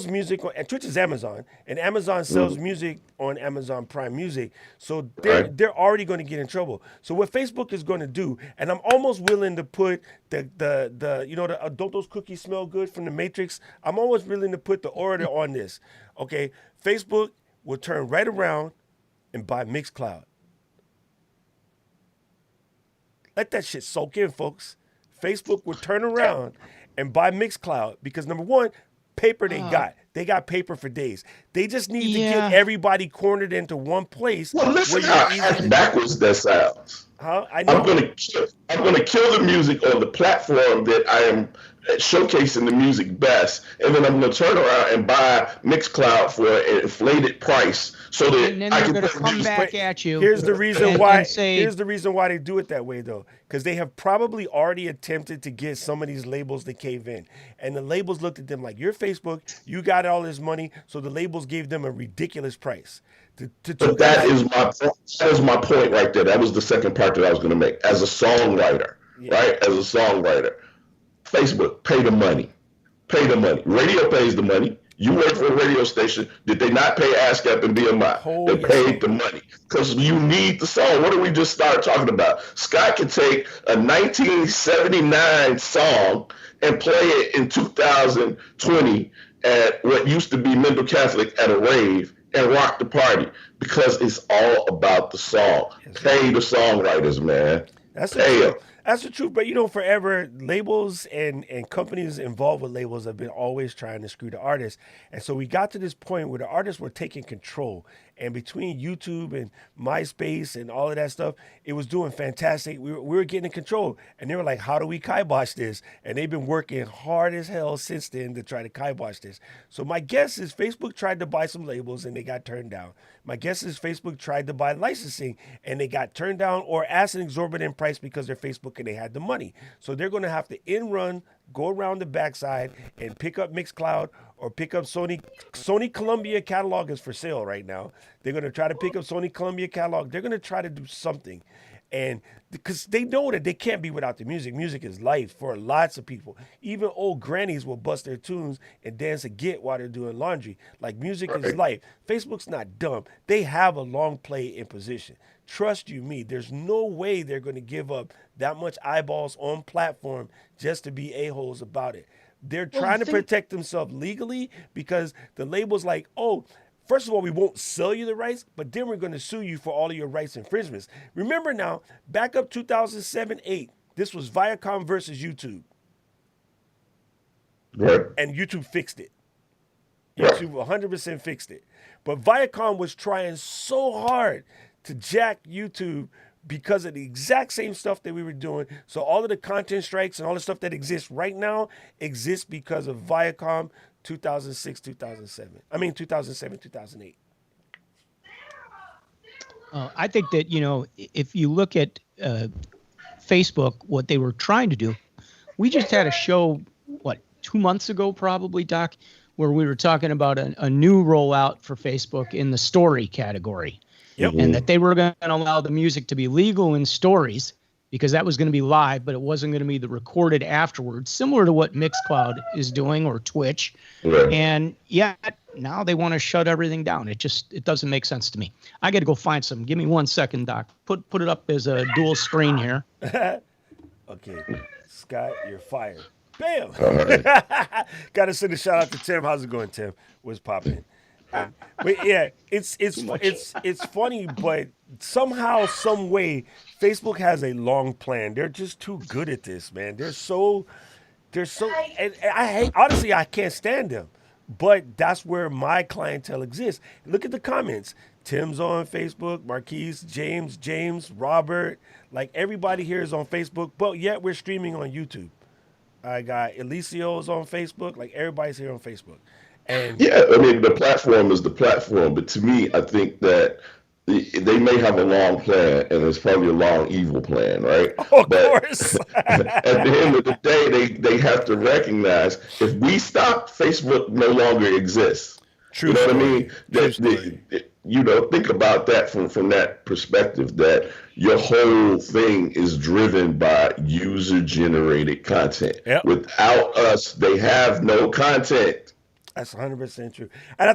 S2: music, and Twitch is Amazon, and Amazon sells music on Amazon Prime Music. So they're already going to get in trouble. So what Facebook is going to do, and I'm almost willing to put the don't those cookies smell good from the Matrix? I'm almost willing to put the order on this. Okay, Facebook will turn right around and buy Mixcloud. Let that shit soak in, folks. Facebook will turn around and buy Mixcloud because, number one, paper they got. They got paper for days. They just need to get everybody cornered into one place.
S1: Well, listen how backwards that sounds.
S2: Huh? I know.
S1: I'm gonna kill the music on the platform that I am showcasing the music best, and then I'm gonna turn around and buy Mixcloud for an inflated price so that
S3: and then
S1: I
S3: they're
S1: can
S3: gonna come back at you.
S2: Here's the reason why.
S3: And say,
S2: here's the reason why they do it that way, though, because they have probably already attempted to get some of these labels to cave in, and the labels looked at them like, "You're Facebook, you got all this money," so the labels gave them a ridiculous price.
S1: But that is my point right there. That was the second part that I was going to make. As a songwriter, right? As a songwriter, Facebook, pay the money. Pay the money. Radio pays the money. You work for a radio station. Did they not pay ASCAP and BMI? They paid the money because you need the song. What did we just start talking about? Scott can take a 1979 song and play it in 2020 at what used to be Mendel Catholic at a rave and rock the party because it's all about the song. Pay the songwriters, man.
S2: That's the truth. But forever labels and companies involved with labels have been always trying to screw the artists. And so we got to this point where the artists were taking control. And between YouTube and MySpace and all of that stuff, it was doing fantastic. We were getting in control. And they were like, how do we kibosh this? And they've been working hard as hell since then to try to kibosh this. So my guess is Facebook tried to buy some labels and they got turned down. My guess is Facebook tried to buy licensing and they got turned down or asked an exorbitant price because they're Facebook and they had the money. So they're going to have to go around the backside and pick up Mixcloud or pick up Sony Columbia catalog is for sale right now. They're going to try to pick up Sony Columbia catalog. They're going to try to do something. And because they know that they can't be without the music. Music is life for lots of people. Even old grannies will bust their tunes and dance a git while they're doing laundry. Like, music is life. Facebook's not dumb. They have a long play in position. Trust you me, there's no way they're going to give up that much eyeballs on platform just to be a-holes about it. They're trying to protect themselves legally because the label's like, oh, first of all, we won't sell you the rights, but then we're going to sue you for all of your rights infringements. Remember now, back up 2007-8, this was Viacom versus YouTube.
S1: Right.
S2: And YouTube fixed it.
S1: Right.
S2: YouTube 100% fixed it. But Viacom was trying so hard to jack YouTube because of the exact same stuff that we were doing. So all of the content strikes and all the stuff that exists right now exists because of Viacom 2006, 2007. I mean 2007, 2008.
S3: I think that, you know, if you look at Facebook, what they were trying to do, we just had a show, 2 months ago, probably, Doc, where we were talking about a new rollout for Facebook in the story category.
S2: Yep.
S3: And that they were going to allow the music to be legal in stories because that was going to be live, but it wasn't going to be the recorded afterwards, similar to what Mixcloud is doing or Twitch.
S1: Right.
S3: And yet now they want to shut everything down. It doesn't make sense to me. I got to go find some. Give me 1 second, Doc. Put it up as a dual screen here.
S2: Okay, Scott, you're fired. Bam!
S1: Right.
S2: Got to send a shout out to Tim. How's it going, Tim? What's popping? But yeah, it's funny, but somehow, some way, Facebook has a long plan. They're just too good at this, man. They're so, and I can't stand them. But that's where my clientele exists. Look at the comments. Tim's on Facebook, Marquise, James, Robert, like everybody here is on Facebook, but yet we're streaming on YouTube. I got Elicio's on Facebook, like everybody's here on Facebook. And
S1: yeah, I mean, the platform is the platform, but to me, I think that they may have a long plan, and it's probably a long evil plan, right?
S2: Oh, of course.
S1: At the end of the day, they have to recognize if we stop, Facebook no longer exists.
S2: True.
S1: You know what I mean? Think about that from that perspective, that your whole thing is driven by user-generated content.
S2: Yep.
S1: Without us, they have no content.
S2: That's 100% true. And I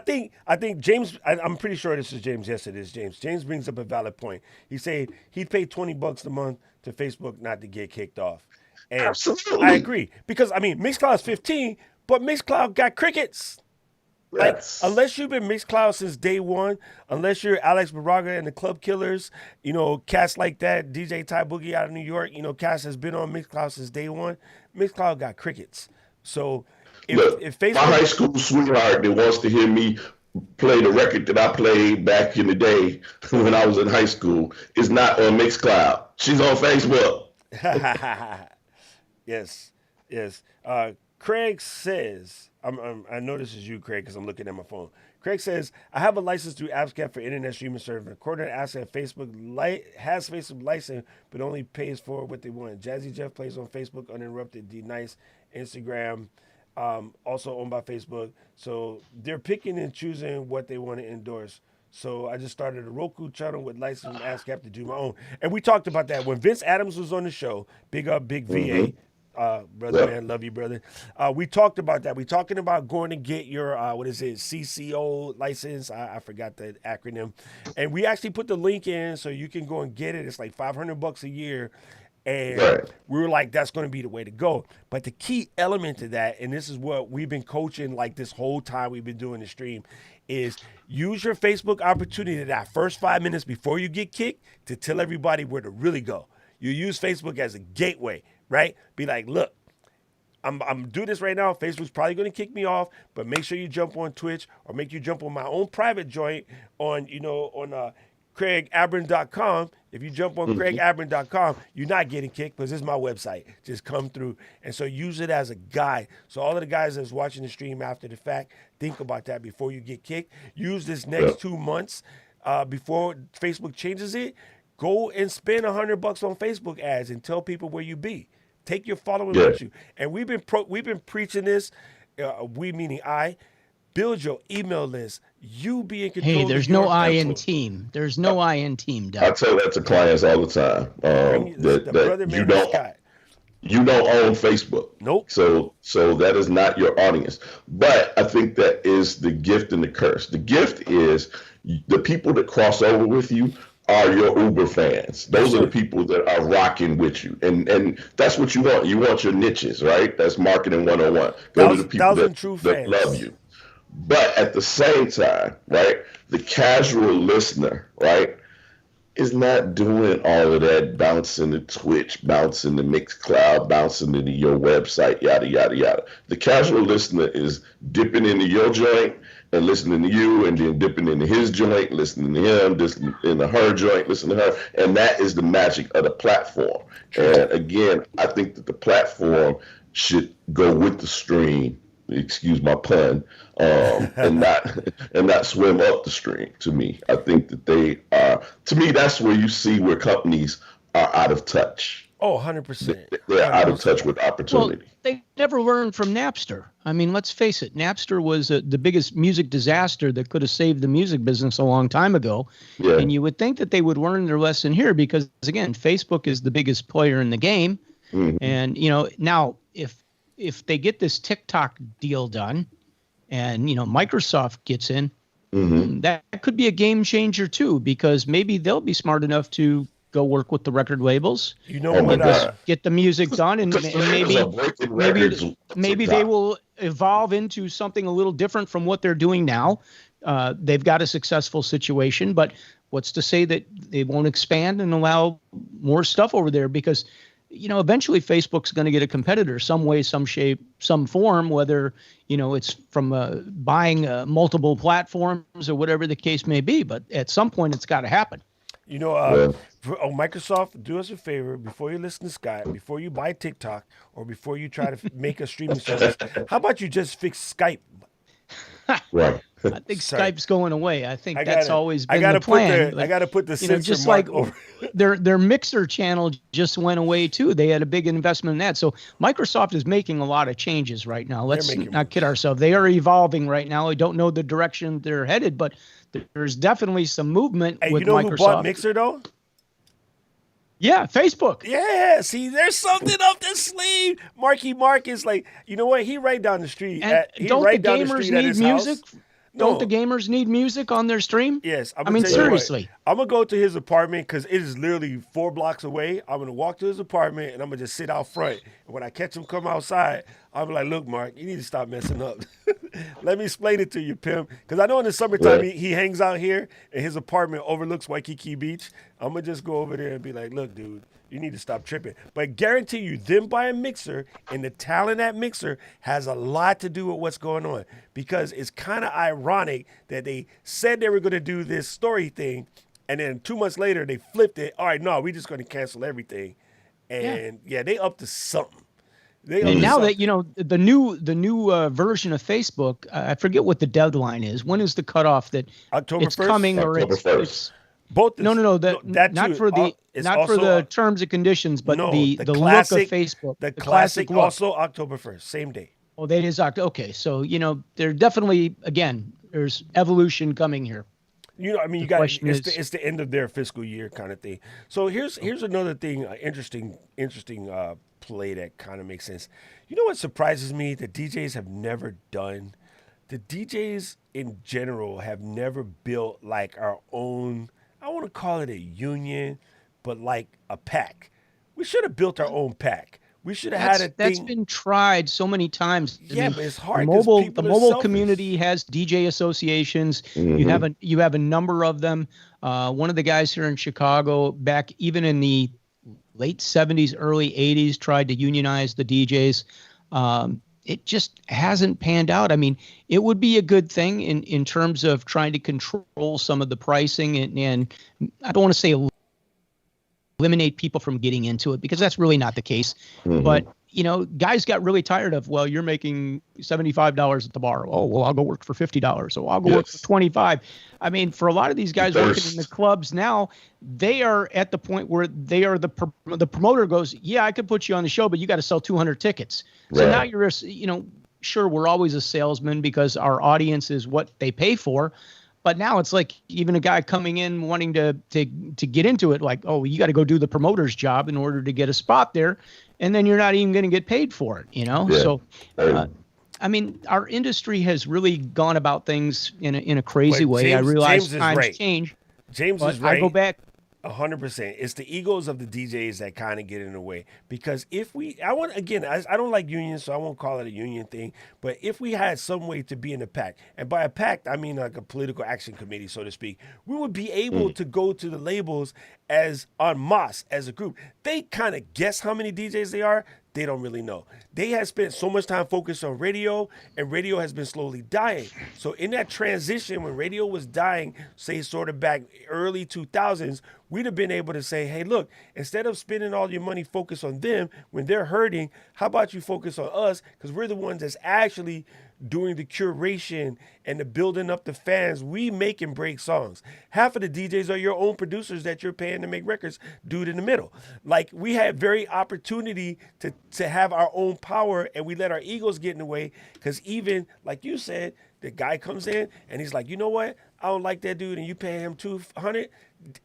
S2: think James, I'm pretty sure this is James. Yes, it is James. James brings up a valid point. He said he'd pay $20 a month to Facebook not to get kicked off. And
S1: absolutely.
S2: I agree. Because, I mean, Mixcloud's 15, but Mixcloud got crickets. Like, unless you've been Mixcloud since day one, unless you're Alex Baraga and the Club Killers, you know, cats like that, DJ Ty Boogie out of New York, you know, cats has been on Mixcloud since day one. Mixcloud got crickets. So if Facebook,
S1: my high school sweetheart that wants to hear me play the record that I played back in the day when I was in high school is not on Mixcloud. She's on Facebook.
S2: Yes. Craig says, I know this is you, Craig, because I'm looking at my phone. Craig says, I have a license through AppScat for internet streaming service. According to AppScat, Facebook has Facebook license, but only pays for what they want. Jazzy Jeff plays on Facebook uninterrupted. D Nice, Instagram, also owned by Facebook. So they're picking and choosing what they want to endorse. So I just started a Roku channel with license from AppScat to do my own. And we talked about that when Vince Adams was on the show. Big up, Big VA. Brother, man, love you, brother. We talked about that. We talking about going to get your, CCO license. I forgot the acronym. And we actually put the link in so you can go and get it. It's like $500 a year. And we were like, that's going to be the way to go. But the key element to that, and this is what we've been coaching like this whole time we've been doing the stream, is use your Facebook opportunity that first 5 minutes before you get kicked to tell everybody where to really go. You use Facebook as a gateway. Right? Be like, look, I'm doing this right now. Facebook's probably going to kick me off, but make sure you jump on Twitch or make you jump on my own private joint on CraigAbron.com. If you jump on CraigAbron.com, you're not getting kicked because this is my website. Just come through. And so use it as a guide. So all of the guys that's watching the stream after the fact, think about that before you get kicked. Use this next 2 months before Facebook changes it. Go and spend $100 on Facebook ads and tell people where you be. Take your following with you. And we've been preaching this. We meaning I. Build your email list. You be in control.
S3: Hey, there's no I in team. There's no I in team, Doc.
S1: I tell that to clients all the time. You don't own Facebook.
S2: Nope.
S1: So that is not your audience. But I think that is the gift and the curse. The gift is the people that cross over with you are your Uber fans. Those are the people that are rocking with you. And that's what you want. You want your niches, right? That's marketing 101. Go to the people that love you. But at the same time, right, the casual listener, right, is not doing all of that bouncing to Twitch, bouncing to Mixcloud, bouncing into your website, yada, yada, yada. The casual listener is dipping into your joint and listening to you, and then dipping into his joint, listening to him, listening into her joint, listening to her. And that is the magic of the platform. And again, I think that the platform should go with the stream, excuse my pun, and not swim up the stream. To me, I think that they are. To me, that's where you see where companies are out of touch.
S2: Oh, 100%.
S1: They're out of touch with opportunity.
S3: Well, they never learned from Napster. I mean, let's face it. Napster was the biggest music disaster that could have saved the music business a long time ago. Yeah. And you would think that they would learn their lesson here because, again, Facebook is the biggest player in the game. Mm-hmm. And, now if they get this TikTok deal done and, Microsoft gets in, mm-hmm. that could be a game changer, too, because maybe they'll be smart enough to go work with the record labels, get the music done, and maybe they will evolve into something a little different from what they're doing now. They've got a successful situation, but what's to say that they won't expand and allow more stuff over there? Because, eventually Facebook's going to get a competitor some way, some shape, some form, whether, it's from buying multiple platforms or whatever the case may be. But at some point, it's got to happen.
S2: Microsoft, do us a favor before you listen to Scott, before you buy TikTok, or before you try to make a streaming service. How about you just fix Skype?
S1: Right.
S3: I think Skype's going away. I think that's always been the plan.
S2: I got to put the censor
S3: just
S2: mark
S3: like
S2: over.
S3: their Mixer channel just went away too. They had a big investment in that. So Microsoft is making a lot of changes right now. Let's not kid ourselves. They are evolving right now. I don't know the direction they're headed, but there's definitely some movement with Microsoft.
S2: Who bought Mixer though?
S3: Yeah, Facebook.
S2: Yeah, see, there's something up the sleeve. Marky Mark is like, you know what? He right down the street.
S3: Don't the gamers need music? Don't the gamers need music on their stream?
S2: Yes.
S3: I mean, seriously.
S2: I'm going to go to his apartment because it is literally 4 blocks away. I'm going to walk to his apartment, and I'm going to just sit out front. And when I catch him come outside, I'll be like, look, Mark, you need to stop messing up. Let me explain it to you, pimp. Because I know in the summertime he hangs out here, and his apartment overlooks Waikiki Beach. I'm going to just go over there and be like, look, dude, you need to stop tripping. But guarantee you, them buying Mixer and the talent at Mixer has a lot to do with what's going on. Because it's kind of ironic that they said they were going to do this story thing, and then 2 months later they flipped it. All right, no, we're just going to cancel everything. And they up to something.
S3: And now that the new version of Facebook, I forget what the deadline is. When is the cutoff that
S2: October
S3: it's
S2: 1st?
S3: coming or
S1: October 1st.
S3: Both no, not for the terms and conditions, but the classic, look of Facebook.
S2: The classic also October 1st, same day.
S3: Oh, that is October. Okay, so they're definitely there's evolution coming here.
S2: It's the end of their fiscal year kind of thing. So here's another thing, interesting play that kind of makes sense. You know what surprises me? The DJs have never done. The DJs in general have never built like our own. I want to call it a union, but like a pack. We should have built our own pack. We should have had a thing.
S3: That's been tried so many times.
S2: But it's hard.
S3: The mobile community has DJ associations. Mm-hmm. You have a number of them. One of the guys here in Chicago, back even in the late 70s, early 80s, tried to unionize the DJs. It just hasn't panned out. I mean, it would be a good thing in terms of trying to control some of the pricing and I don't want to say eliminate people from getting into it because that's really not the case. Mm-hmm. But, guys got really tired of, well, you're making $75 at the bar. Oh, well, I'll go work for $50. So I'll go work for $25. I mean, for a lot of these guys working in the clubs now, they are at the point where they are the promoter goes, yeah, I could put you on the show, but you got to sell 200 tickets. So now you're, sure, we're always a salesman because our audience is what they pay for. But now it's like even a guy coming in wanting to get into it, like, oh, you got to go do the promoter's job in order to get a spot there. And then you're not even going to get paid for it, Yeah. So, I mean, our industry has really gone about things in a crazy way. I realize times change.
S2: James is right.
S3: I go back.
S2: 100%. It's the egos of the DJs that kind of get in the way. Because if I want, again, I don't like unions, so I won't call it a union thing. But if we had some way to be in a pact, and by a pact, I mean like a political action committee, so to speak, we would be able to go to the labels as en masse, as a group. They kind of guess how many DJs they are. They don't really know. They have spent so much time focused on radio, and radio has been slowly dying. So in that transition, when radio was dying, say sort of back early 2000s, we'd have been able to say, hey, look, instead of spending all your money focused on them when they're hurting, how about you focus on us? Because we're the ones that's actually doing the curation and the building up the fans. We make and break songs. Half of the DJs are your own producers that you're paying to make records, dude in the middle. Like, we had very opportunity to have our own power, and we let our egos get in the way, because even, like you said, the guy comes in and he's like, you know what? I don't like that dude, and you pay him $200.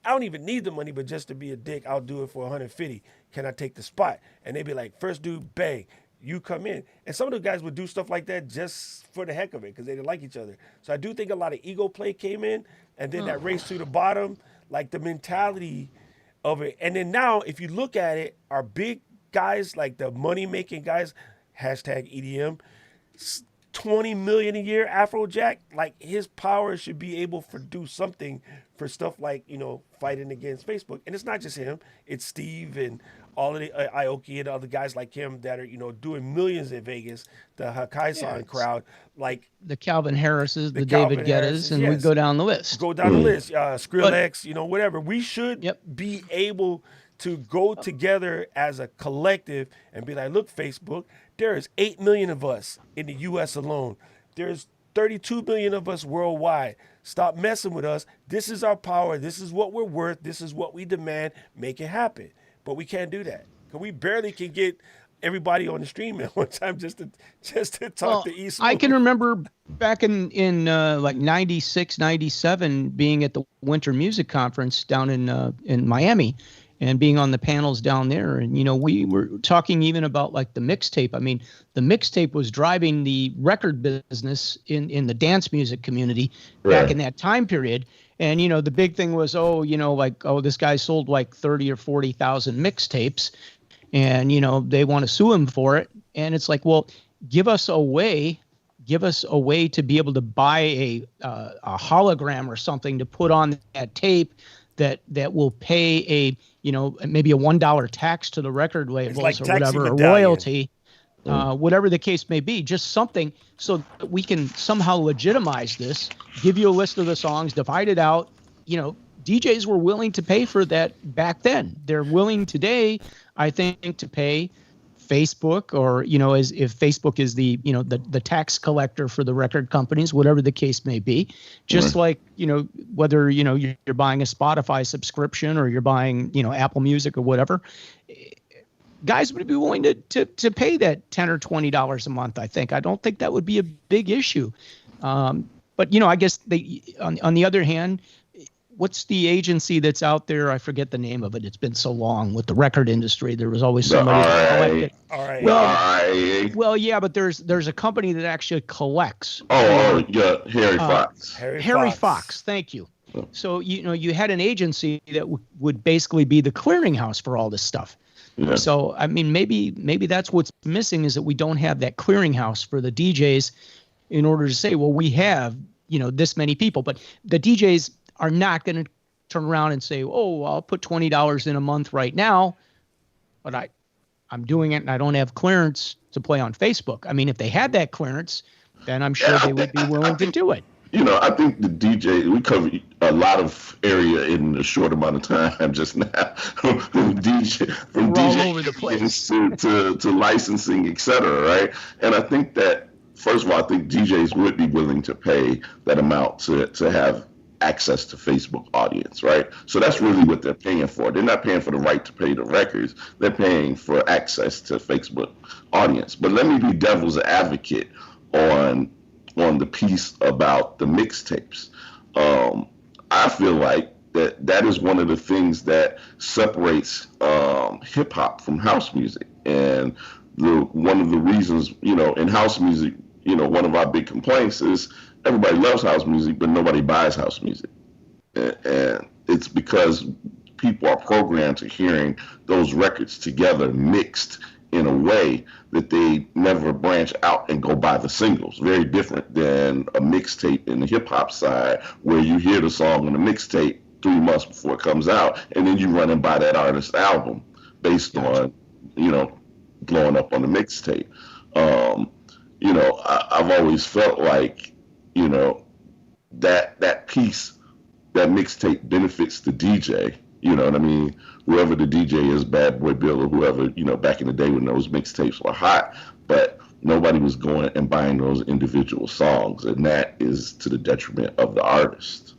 S2: I don't even need the money, but just to be a dick, I'll do it for $150. Can I take the spot? And they'd be like, first dude, bang. You come in. And some of the guys would do stuff like that just for the heck of it, because they didn't like each other. So I do think a lot of ego play came in, and then that race to the bottom, like the mentality of it. And then now, if you look at it, our big guys, like the money-making guys, hashtag EDM, 20 million a year, Afrojack, like his power should be able to do something for stuff like, fighting against Facebook. And it's not just him, it's Steve and all of the Aoki and other guys like him that are, doing millions in Vegas, the Hakai-san crowd, like
S3: the Calvin Harrises, the David Guettas, and we go down the list.
S2: Go down the list, Skrillex, whatever. We should be able to go together as a collective and be like, look, Facebook, there is 8 million of us in the U.S. alone. There's 32 million of us worldwide. Stop messing with us. This is our power. This is what we're worth. This is what we demand. Make it happen. But we can't do that, because we barely can get everybody on the stream at one time just to talk to E-Smoove.
S3: I can remember back in like 96, 97 being at the Winter Music Conference down in Miami, and being on the panels down there. And, we were talking even about like the mixtape. I mean, the mixtape was driving the record business in the dance music community back in that time period. And, the big thing was, this guy sold like 30 or 40,000 mixtapes, and, they want to sue him for it. And it's like, well, give us a way to be able to buy a hologram or something to put on that tape that will pay maybe a $1 tax to the record labels
S2: like
S3: or whatever, a royalty, whatever the case may be, just something so that we can somehow legitimize this, give you a list of the songs, divide it out. DJs were willing to pay for that back then. They're willing today, I think, to pay Facebook, or, as if Facebook is the tax collector for the record companies, whatever the case may be, just like, whether, you're buying a Spotify subscription or you're buying, Apple Music or whatever, guys would be willing to pay that $10 or $20 a month. I don't think that would be a big issue. But, I guess on the other hand, what's the agency that's out there? I forget the name of it. It's been so long with the record industry. There was always somebody that collected. Well, yeah, but there's a company that actually collects.
S1: Harry Fox.
S3: Harry Fox. Thank you. So, you had an agency that would basically be the clearinghouse for all this stuff. Yeah. So, I mean, maybe that's what's missing, is that we don't have that clearinghouse for the DJs in order to say, well, we have, this many people. But the DJs are not going to turn around and say, oh, I'll put $20 in a month right now, but I'm doing it and I don't have clearance to play on Facebook. I mean, if they had that clearance, then I'm sure they would be willing to do it.
S1: I think the DJ, we covered a lot of area in a short amount of time just now. from
S3: all over the place
S1: to licensing, et cetera, right? And I think that, first of all, I think DJs would be willing to pay that amount to have access to Facebook audience, right? So that's really what they're paying for. They're not paying for the right to pay the records. They're paying for access to Facebook audience. But let me be devil's advocate on the piece about the mixtapes. I feel like that is one of the things that separates hip hop from house music. And one of the reasons, in house music, one of our big complaints is everybody loves house music, but nobody buys house music. And it's because people are programmed to hearing those records together mixed in a way that they never branch out and go buy the singles. Very different than a mixtape in the hip hop side, where you hear the song on the mixtape 3 months before it comes out, and then you run and buy that artist's album based on, blowing up on the mixtape. I've always felt like, that piece, that mixtape benefits the DJ. You know what I mean? Whoever the DJ is, Bad Boy Bill or whoever, back in the day when those mixtapes were hot, but nobody was going and buying those individual songs, and that is to the detriment of the artist.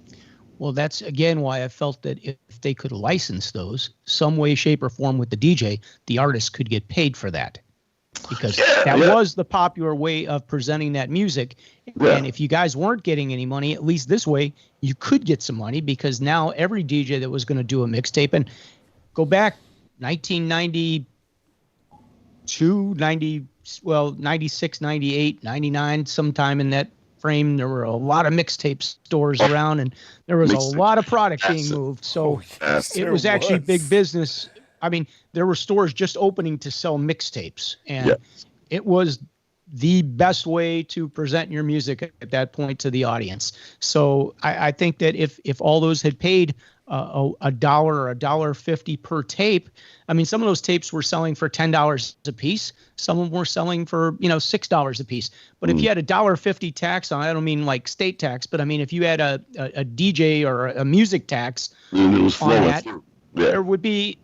S3: Well, that's, again, why I felt that if they could license those some way, shape, or form with the DJ, the artist could get paid for that. Because that was the popular way of presenting that music. Yeah. And if you guys weren't getting any money, at least this way, you could get some money, because now every DJ that was going to do a mixtape, and go back 1992, 96, 98, 99, sometime in that frame, there were a lot of mixtape stores around, and there was a lot of product being moved. So it was actually big business. I mean, there were stores just opening to sell mixtapes, and it was the best way to present your music at that point to the audience. So I think that if all those had paid $1 or $1.50 per tape, I mean, some of those tapes were selling for $10 a piece. Some of them were selling for, $6 a piece. But if you had $1.50 tax on, I don't mean like state tax, but I mean, if you had a DJ or a music tax on that, there would be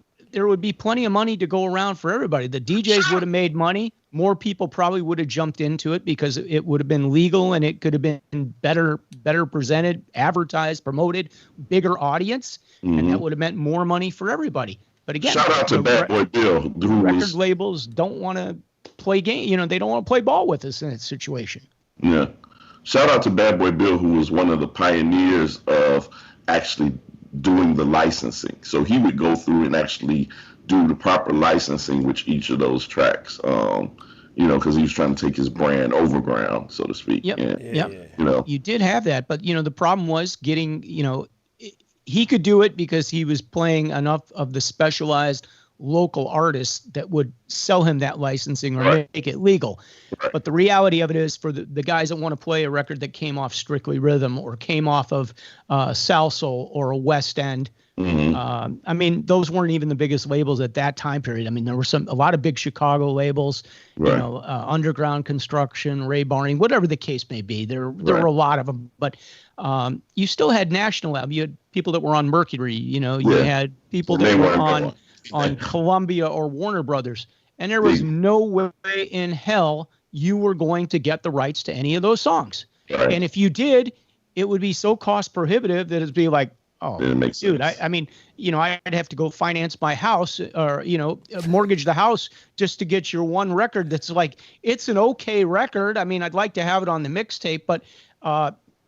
S3: plenty of money to go around for everybody. The DJs would have made money. More people probably would have jumped into it because it would have been legal, and it could have been better presented, advertised, promoted, bigger audience, and that would have meant more money for everybody. But again,
S1: shout out to Bad Boy Bill.
S3: Record labels don't want to play game. They don't want to play ball with us in that situation.
S1: Yeah. Shout out to Bad Boy Bill, who was one of the pioneers of actually doing the licensing. So he would go through and actually do the proper licensing with each of those tracks, because he was trying to take his brand overground, so to speak.
S3: Yep. You did have that, but the problem was getting, he could do it because he was playing enough of the specialized local artists that would sell him that licensing or make it legal. Right. But the reality of it is, for the guys that want to play a record that came off Strictly Rhythm or came off of Salsoul or a West End, I mean, those weren't even the biggest labels at that time period. I mean, there were a lot of big Chicago labels, Underground Construction, Ray Barney, whatever the case may be. There were a lot of them, but you still had national albums. You had people that were on Mercury. You had people that were on Columbia or Warner Brothers, and there was no way in hell you were going to get the rights to any of those songs. Right. And if you did, it would be so cost prohibitive that it'd be like, oh, dude, I mean, I'd have to go finance my house or, mortgage the house just to get your one record. That's like, it's an okay record. I mean, I'd like to have it on the mixtape, but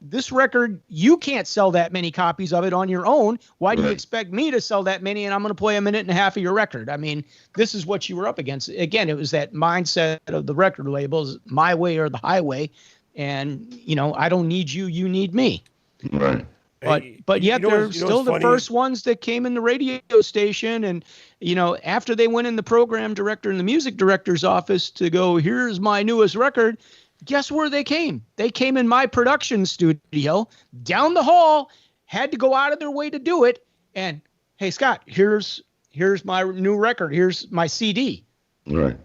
S3: this record, you can't sell that many copies of it on your own. Why do you expect me to sell that many, and I'm going to play a minute and a half of your record? I mean, this is what you were up against. Again, it was that mindset of the record labels, my way or the highway. And, I don't need you, you need me.
S1: Right.
S3: But yet they're still the first ones that came in the radio station. And, after they went in the program director and the music director's office to go, here's my newest record, guess where they came? They came in my production studio down the hall, had to go out of their way to do it. And, hey, Scott, here's my new record. Here's my CD.
S1: Right.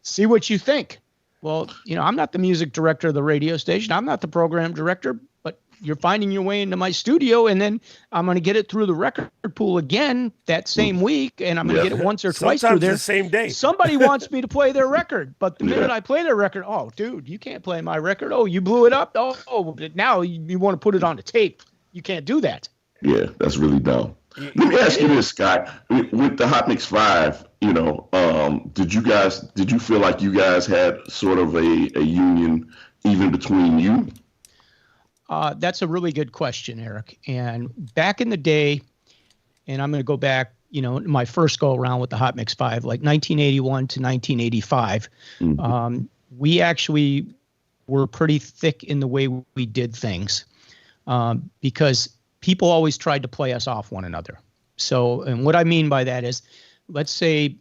S3: See what you think. Well, I'm not the music director of the radio station. I'm not the program director, but you're finding your way into my studio, and then I'm going to get it through the record pool again that same week, and I'm going to get it once or twice through there.
S2: The same day.
S3: Somebody wants me to play their record, but the minute I play their record, oh, dude, you can't play my record. Oh, you blew it up. Oh, now you want to put it on a tape. You can't do that.
S1: Yeah, that's really dumb. Let me ask you this, Scott. With the Hot Mix 5, did you feel like you guys had sort of a union even between you?
S3: That's a really good question, Eric. And back in the day, and I'm going to go back, my first go around with the Hot Mix 5, like 1981 to 1985, we actually were pretty thick in the way we did things, because people always tried to play us off one another. So, and what I mean by that is, let's say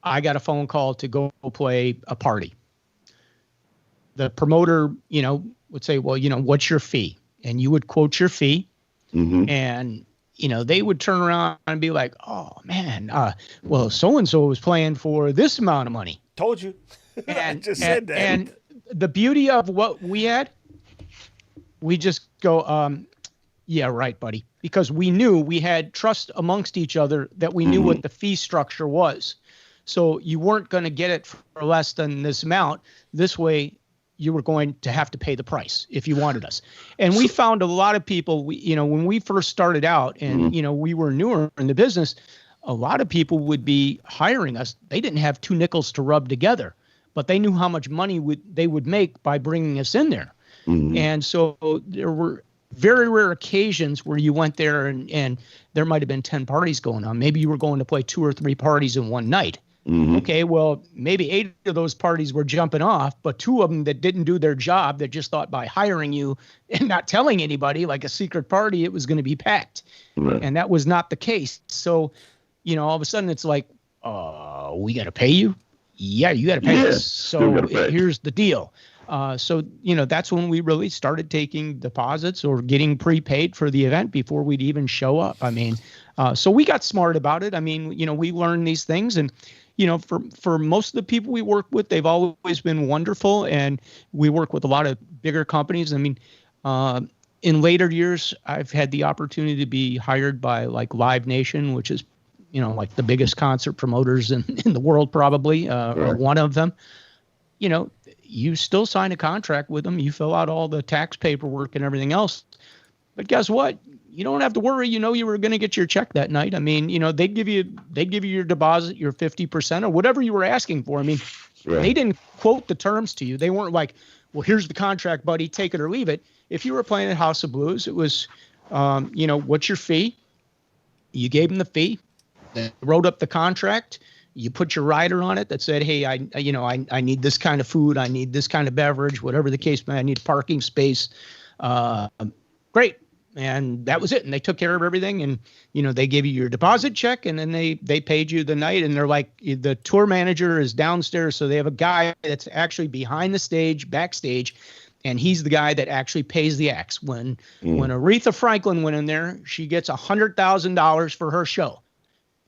S3: I got a phone call to go play a party. The promoter, would say, well, what's your fee? And you would quote your fee. And, they would turn around and be like, oh, man, well, so-and-so was playing for this amount of money.
S2: Told you.
S3: And,
S2: I just said that.
S3: And the beauty of what we had, we just go, yeah, right, buddy. Because we knew we had trust amongst each other that we knew what the fee structure was. So you weren't going to get it for less than this amount. This way, you were going to have to pay the price if you wanted us. And we found a lot of people, when we first started out and, we were newer in the business, a lot of people would be hiring us. They didn't have two nickels to rub together, but they knew how much money they would make by bringing us in there. And so there were very rare occasions where you went there and there might have been 10 parties going on. Maybe you were going to play 2 or 3 parties in one night. Okay, well, maybe 8 of those parties were jumping off, but 2 of them that didn't do their job, that just thought by hiring you and not telling anybody, like a secret party, it was going to be packed. Right. And that was not the case. So, all of a sudden it's like, we got to pay you? Yeah, you got to pay us. So here's the deal. So, that's when we really started taking deposits or getting prepaid for the event before we'd even show up. I mean, so we got smart about it. I mean, we learned these things, and, for most of the people we work with, they've always been wonderful, and we work with a lot of bigger companies. I mean, in later years, I've had the opportunity to be hired by like Live Nation, which is, like the biggest concert promoters in the world, probably, or one of them. You still sign a contract with them. You fill out all the tax paperwork and everything else. But guess what? You don't have to worry. You were going to get your check that night. I mean, they'd give you your deposit, your 50% or whatever you were asking for. I mean, they didn't quote the terms to you. They weren't like, well, here's the contract, buddy, take it or leave it. If you were playing at House of Blues, it was, what's your fee? You gave them the fee. They wrote up the contract. You put your rider on it that said, hey, I need this kind of food. I need this kind of beverage, whatever the case may be. I need a parking space. Great. And that was it. And they took care of everything. And, they gave you your deposit check, and then they paid you the night. And they're like, the tour manager is downstairs. So they have a guy that's actually behind the stage, backstage. And he's the guy that actually pays the acts. When Aretha Franklin went in there, she gets $100,000 for her show.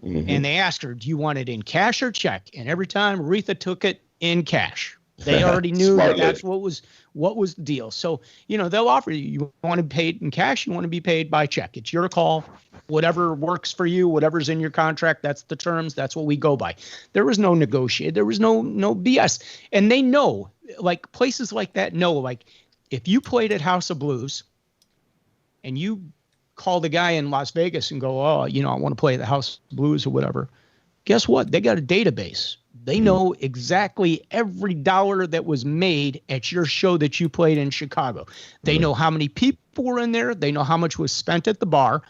S3: And they asked her, do you want it in cash or check? And every time Aretha took it in cash. They already knew that's what was the deal. So, they'll offer you want to be paid in cash, you want to be paid by check. It's your call. Whatever works for you, whatever's in your contract, that's the terms. That's what we go by. There was no negotiate. There was no BS. And they know, like places like that know, like if you played at House of Blues and you call the guy in Las Vegas and go, I want to play the House Blues or whatever. Guess what? They got a database. They know exactly every dollar that was made at your show that you played in Chicago. They know how many people were in there. They know how much was spent at the bar.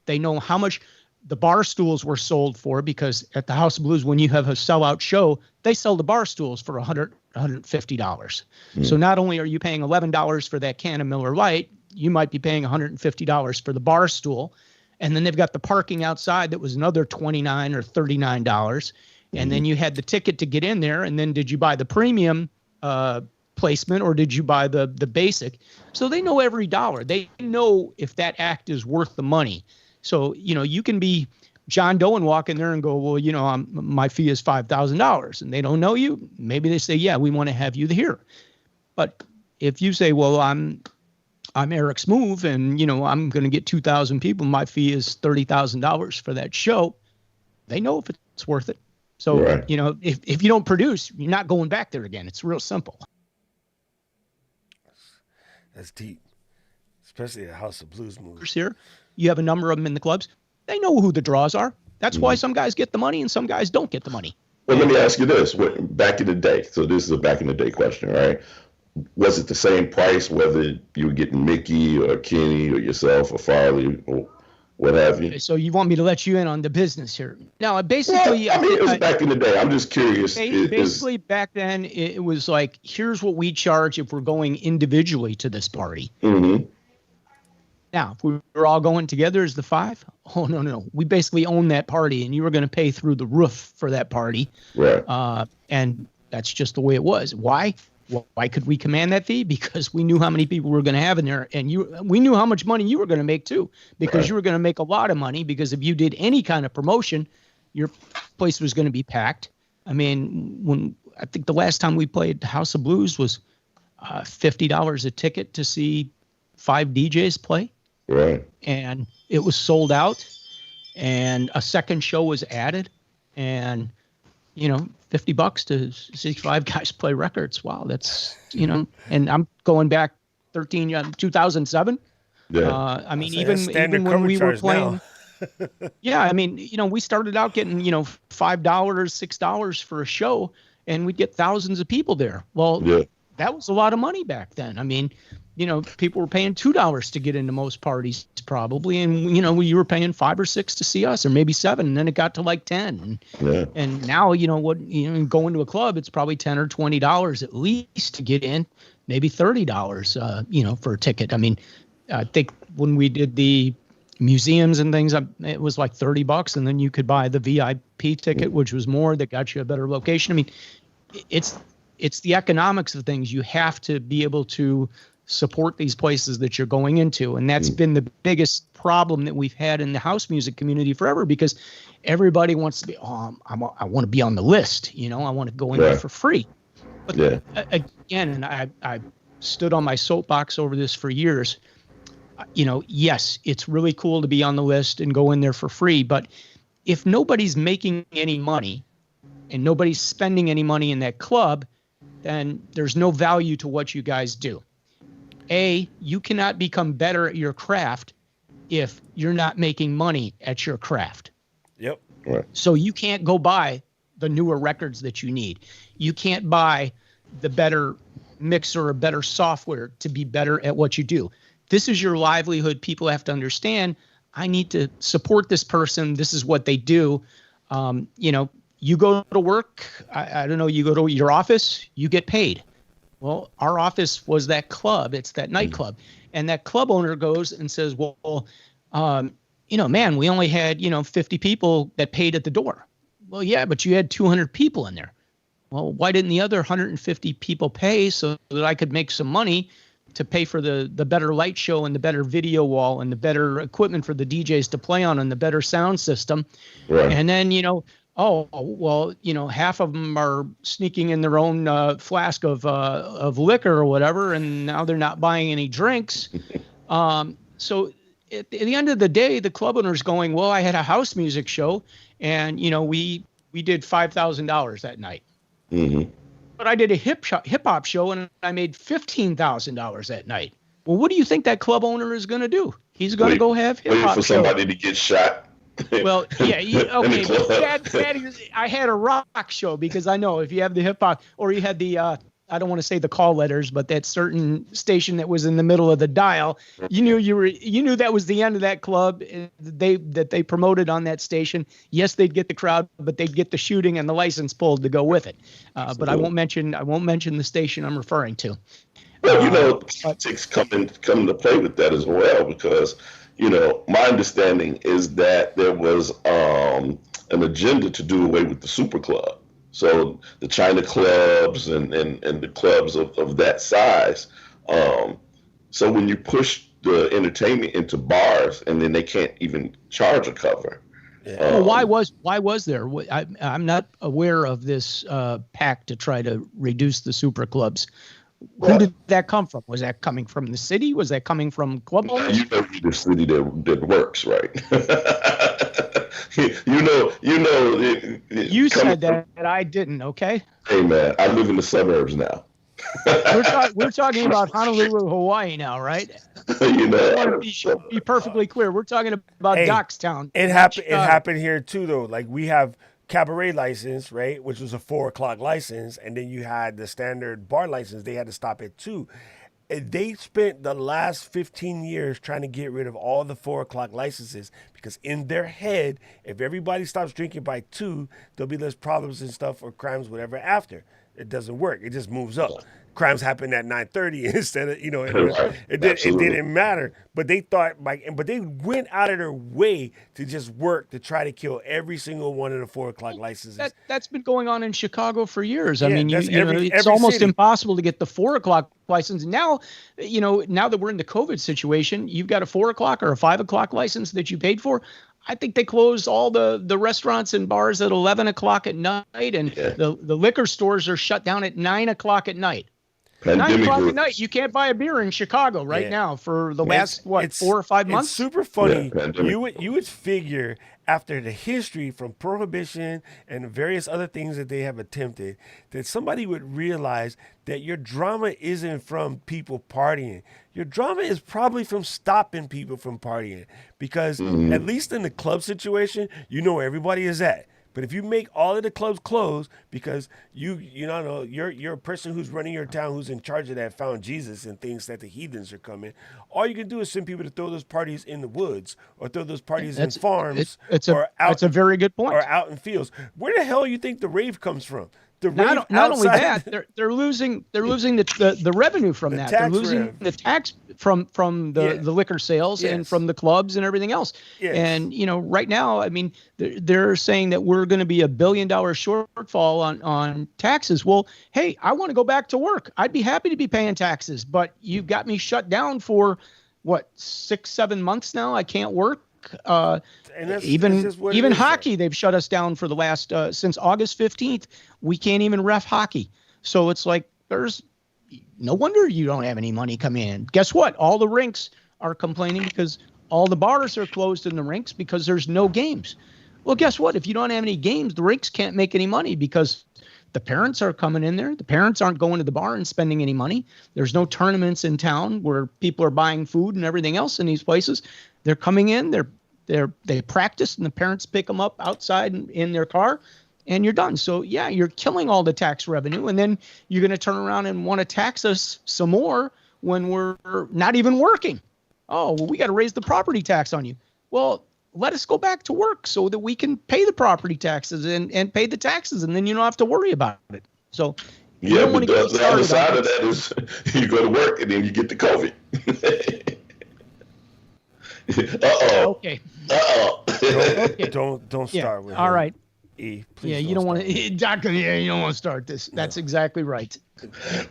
S3: They know how much the bar stools were sold for, because at the House of Blues, when you have a sellout show, they sell the bar stools for $100, $150. So not only are you paying $11 for that can of Miller Lite, you might be paying $150 for the bar stool. And then they've got the parking outside that was another $29 or $39. And then you had the ticket to get in there. And then did you buy the premium placement or did you buy the basic? So they know every dollar. They know if that act is worth the money. So, you can be John Doe and walk in there and go, well, my fee is $5,000 and they don't know you. Maybe they say, yeah, we want to have you here. But if you say, well, I'm Eric Smoove and, I'm going to get 2,000 people. My fee is $30,000 for that show. They know if it's worth it. So, if you don't produce, you're not going back there again. It's real simple.
S2: That's deep, especially at House of Blues moves.
S3: Here, you have a number of them in the clubs. They know who the draws are. That's why some guys get the money and some guys don't get the money.
S1: Well, let me ask you this. Back in the day, so this is a back in the day question, right? Was it the same price whether you were getting Mickey or Kenny or yourself or Farley or what have you?
S3: So you want me to let you in on the business here? Now, basically,
S1: it was back in the day. I'm just curious.
S3: Basically, back then, it was like, here's what we charge if we're going individually to this party. Now, if we were all going together as the five, oh, no. We basically owned that party, and you were going to pay through the roof for that party.
S1: Right.
S3: And that's just the way it was. Why? Why could we command that fee? Because we knew how many people we were going to have in there, and we knew how much money you were going to make too, because you were going to make a lot of money. Because if you did any kind of promotion, your place was going to be packed. I mean, I think the last time we played House of Blues was $50 a ticket to see 5 DJs play.
S1: Right.
S3: And it was sold out, and a second show was added, and $50 to see 5 guys play records. Wow, that's and I'm going back 2007.
S1: Yeah.
S3: I mean, even when we were playing. Yeah, I mean, we started out getting $5, $6 for a show, and we'd get thousands of people there. Well, that was a lot of money back then. I mean, people were paying $2 to get into most parties probably. And, you were paying 5 or 6 to see us, or maybe 7. And then it got to like 10. And now, go into a club, it's probably $10 or $20 at least to get in, maybe $30, for a ticket. I mean, I think when we did the museums and things, it was like $30, and then you could buy the VIP ticket, which was more, that got you a better location. I mean, it's the economics of things. You have to be able to support these places that you're going into. And that's been the biggest problem that we've had in the house music community forever, because everybody wants to be, I want to be on the list. I want to go in there for free. But again, and I stood on my soapbox over this for years. Yes, it's really cool to be on the list and go in there for free. But if nobody's making any money and nobody's spending any money in that club, then there's no value to what you guys do. You cannot become better at your craft if you're not making money at your craft.
S2: Yep.
S1: Right.
S3: So you can't go buy the newer records that you need. You can't buy the better mixer or better software to be better at what you do. This is your livelihood. People have to understand, I need to support this person. This is what they do. You go to work, I don't know, you go to your office, you get paid. Well, our office was that club. It's that nightclub. And that club owner goes and says, well, man, we only had, 50 people that paid at the door. Well, yeah, but you had 200 people in there. Well, why didn't the other 150 people pay so that I could make some money to pay for the better light show and the better video wall and the better equipment for the DJs to play on and the better sound system? Right. And then, half of them are sneaking in their own flask of liquor or whatever, and now they're not buying any drinks. So at the end of the day, the club owner's going, well, I had a house music show, and we did $5,000 that night. Mm-hmm. But I did a hip hop show, and I made $15,000 that night. Well, what do you think that club owner is going to do? He's going to go have hip hop
S1: for
S3: show.
S1: Somebody to get shot.
S3: Well, yeah, okay. But I had a rock show, because I know if you have the hip hop, or you had the I don't want to say the call letters, but that certain station that was in the middle of the dial, you knew that was the end of that club. That they promoted on that station. Yes, they'd get the crowd, but they'd get the shooting and the license pulled to go with it. But I won't mention the station I'm referring to.
S1: Well, politics come to play with that as well, because my understanding is that there was an agenda to do away with the super club. So the China clubs and the clubs of that size. So when you push the entertainment into bars, and then they can't even charge a cover.
S3: Well, why was there? I'm not aware of this pact to try to reduce the super clubs. Who did that come from? Was that coming from the city? Was that coming from club owners?
S1: The city that works, right?
S3: You said that, and I didn't. Okay.
S1: Hey man, I live in the suburbs now.
S3: We're talking about Honolulu, Hawaii now, right? I want to be perfectly clear. We're talking about Dockstown.
S2: It happened here too, though. Like, we have cabaret license, right, which was a 4 o'clock license, and then you had the standard bar license. They had to stop at 2. And they spent the last 15 years trying to get rid of all the 4 o'clock licenses, because in their head, if everybody stops drinking by 2, there'll be less problems and stuff, or crimes, whatever, after. It doesn't work. It just moves up. crimes happened at 9:30 instead of,
S1: Right.
S2: it
S1: Absolutely.
S2: didn't matter. But they thought but they went out of their way to just work to try to kill every single one of the 4 o'clock licenses.
S3: That's been going on in Chicago for years. I
S2: Yeah,
S3: mean,
S2: that's
S3: you know,
S2: every
S3: it's almost
S2: city.
S3: impossible to get the 4 o'clock license. Now, now that we're in the COVID situation, you've got a 4 o'clock or a 5 o'clock license that you paid for. I think they closed all the restaurants and bars at 11 o'clock at night, and the liquor stores are shut down at 9 o'clock at night.
S1: Pandemic
S3: 9 o'clock
S1: rules.
S3: at night, you can't buy a beer in Chicago right now for the last
S2: It's
S3: 4 or 5 months.
S2: It's super funny.
S1: Yeah, pandemic.
S2: You would figure after the history from prohibition and various other things that they have attempted, that somebody would realize that your drama isn't from people partying. Your drama is probably from stopping people from partying, because at least in the club situation, you know where everybody is at. But if you make all of the clubs close because you're a person who's running your town, who's in charge of that, found Jesus and thinks that the heathens are coming, all you can do is send people to throw those parties in the woods or throw those parties in farms
S3: It's a very good point.
S2: or out in fields. Where the hell you think the rave comes from? The rave
S3: Not only
S2: outside-
S3: that, they're losing the revenue from that. They're
S2: tax
S3: losing
S2: rev.
S3: the tax from the liquor sales and
S2: Yes.
S3: from the clubs and everything else.
S2: Yes.
S3: And right now, I mean, they're saying that we're going to be $1 billion shortfall on taxes. Well, hey, I want to go back to work. I'd be happy to be paying taxes, but you've got me shut down for what, 6-7 months now. I can't work.
S2: And that's just what it
S3: Even
S2: is.
S3: hockey, they've shut us down for the last since August 15th. We can't even ref hockey. So it's like there's no wonder you don't have any money coming in. Guess what? All the rinks are complaining because all the bars are closed in the rinks because there's no games. Well, guess what? If you don't have any games, the rinks can't make any money because the parents are coming in there. The parents aren't going to the bar and spending any money. There's no tournaments in town where people are buying food and everything else in these places. They're coming in, they practice, and the parents pick them up outside in their car, and you're done. So yeah, you're killing all the tax revenue, and then you're going to turn around and want to tax us some more when we're not even working. Oh, well, we got to raise the property tax on you. Well, let us go back to work so that we can pay the property taxes and pay the taxes, and then you don't have to worry about it. So you
S1: Yeah,
S3: don't
S1: but
S3: want to get
S1: the other
S3: started
S1: side
S3: on
S1: of that is you go to work and then you get the COVID. Uh-oh.
S3: Okay.
S1: Uh-oh.
S3: Okay.
S2: Don't
S3: Yeah.
S2: start with
S3: All
S2: him.
S3: right.
S2: E, please
S3: Yeah, you don't want
S2: start.
S3: to, Doctor. Yeah, you don't want to start this. That's exactly right.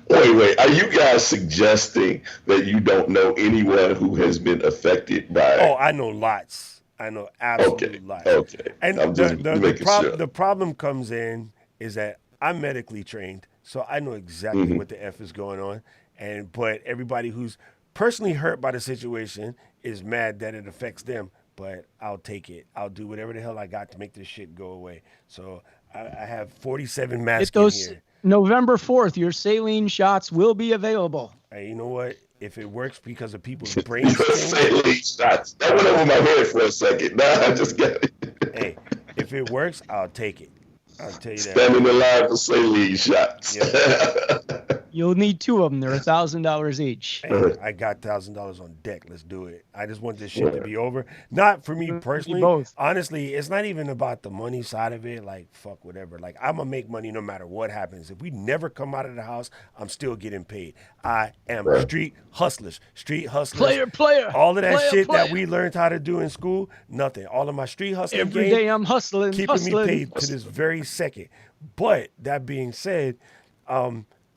S1: Wait. Are you guys suggesting that you don't know anyone who has been affected by
S2: Oh, I know lots. I know absolute lots.
S1: Okay.
S2: And
S1: I'm just making sure.
S2: the problem comes in is that I'm medically trained, so I know exactly what the F is going on. But everybody who's personally hurt by the situation is mad that it affects them. But I'll take it. I'll do whatever the hell I got to make this shit go away. So I have 47 masks
S3: Get those
S2: in here.
S3: November 4th. Your saline shots will be available.
S2: Hey, you know what? If it works because of people's brains change,
S1: Saline shots. That went over my head for a second. Nah, I just got it.
S2: hey, if it works, I'll take it. I'll tell you that.
S1: Standing in line for saline shots.
S3: You'll need 2 of them. They're $1,000 each.
S2: Hey, I got $1,000 on deck. Let's do it. I just want this shit to be over. Not for me personally.
S3: both.
S2: Honestly, it's not even about the money side of it. Like, fuck whatever. Like, I'm going to make money no matter what happens. If we never come out of the house, I'm still getting paid. I am street hustlers. Street hustlers.
S3: Player.
S2: All of that
S3: player,
S2: shit
S3: player.
S2: that we learned how to do in school, nothing. All of my street hustling
S3: Every
S2: game,
S3: day I'm hustling.
S2: keeping me paid to this very second. But that being said,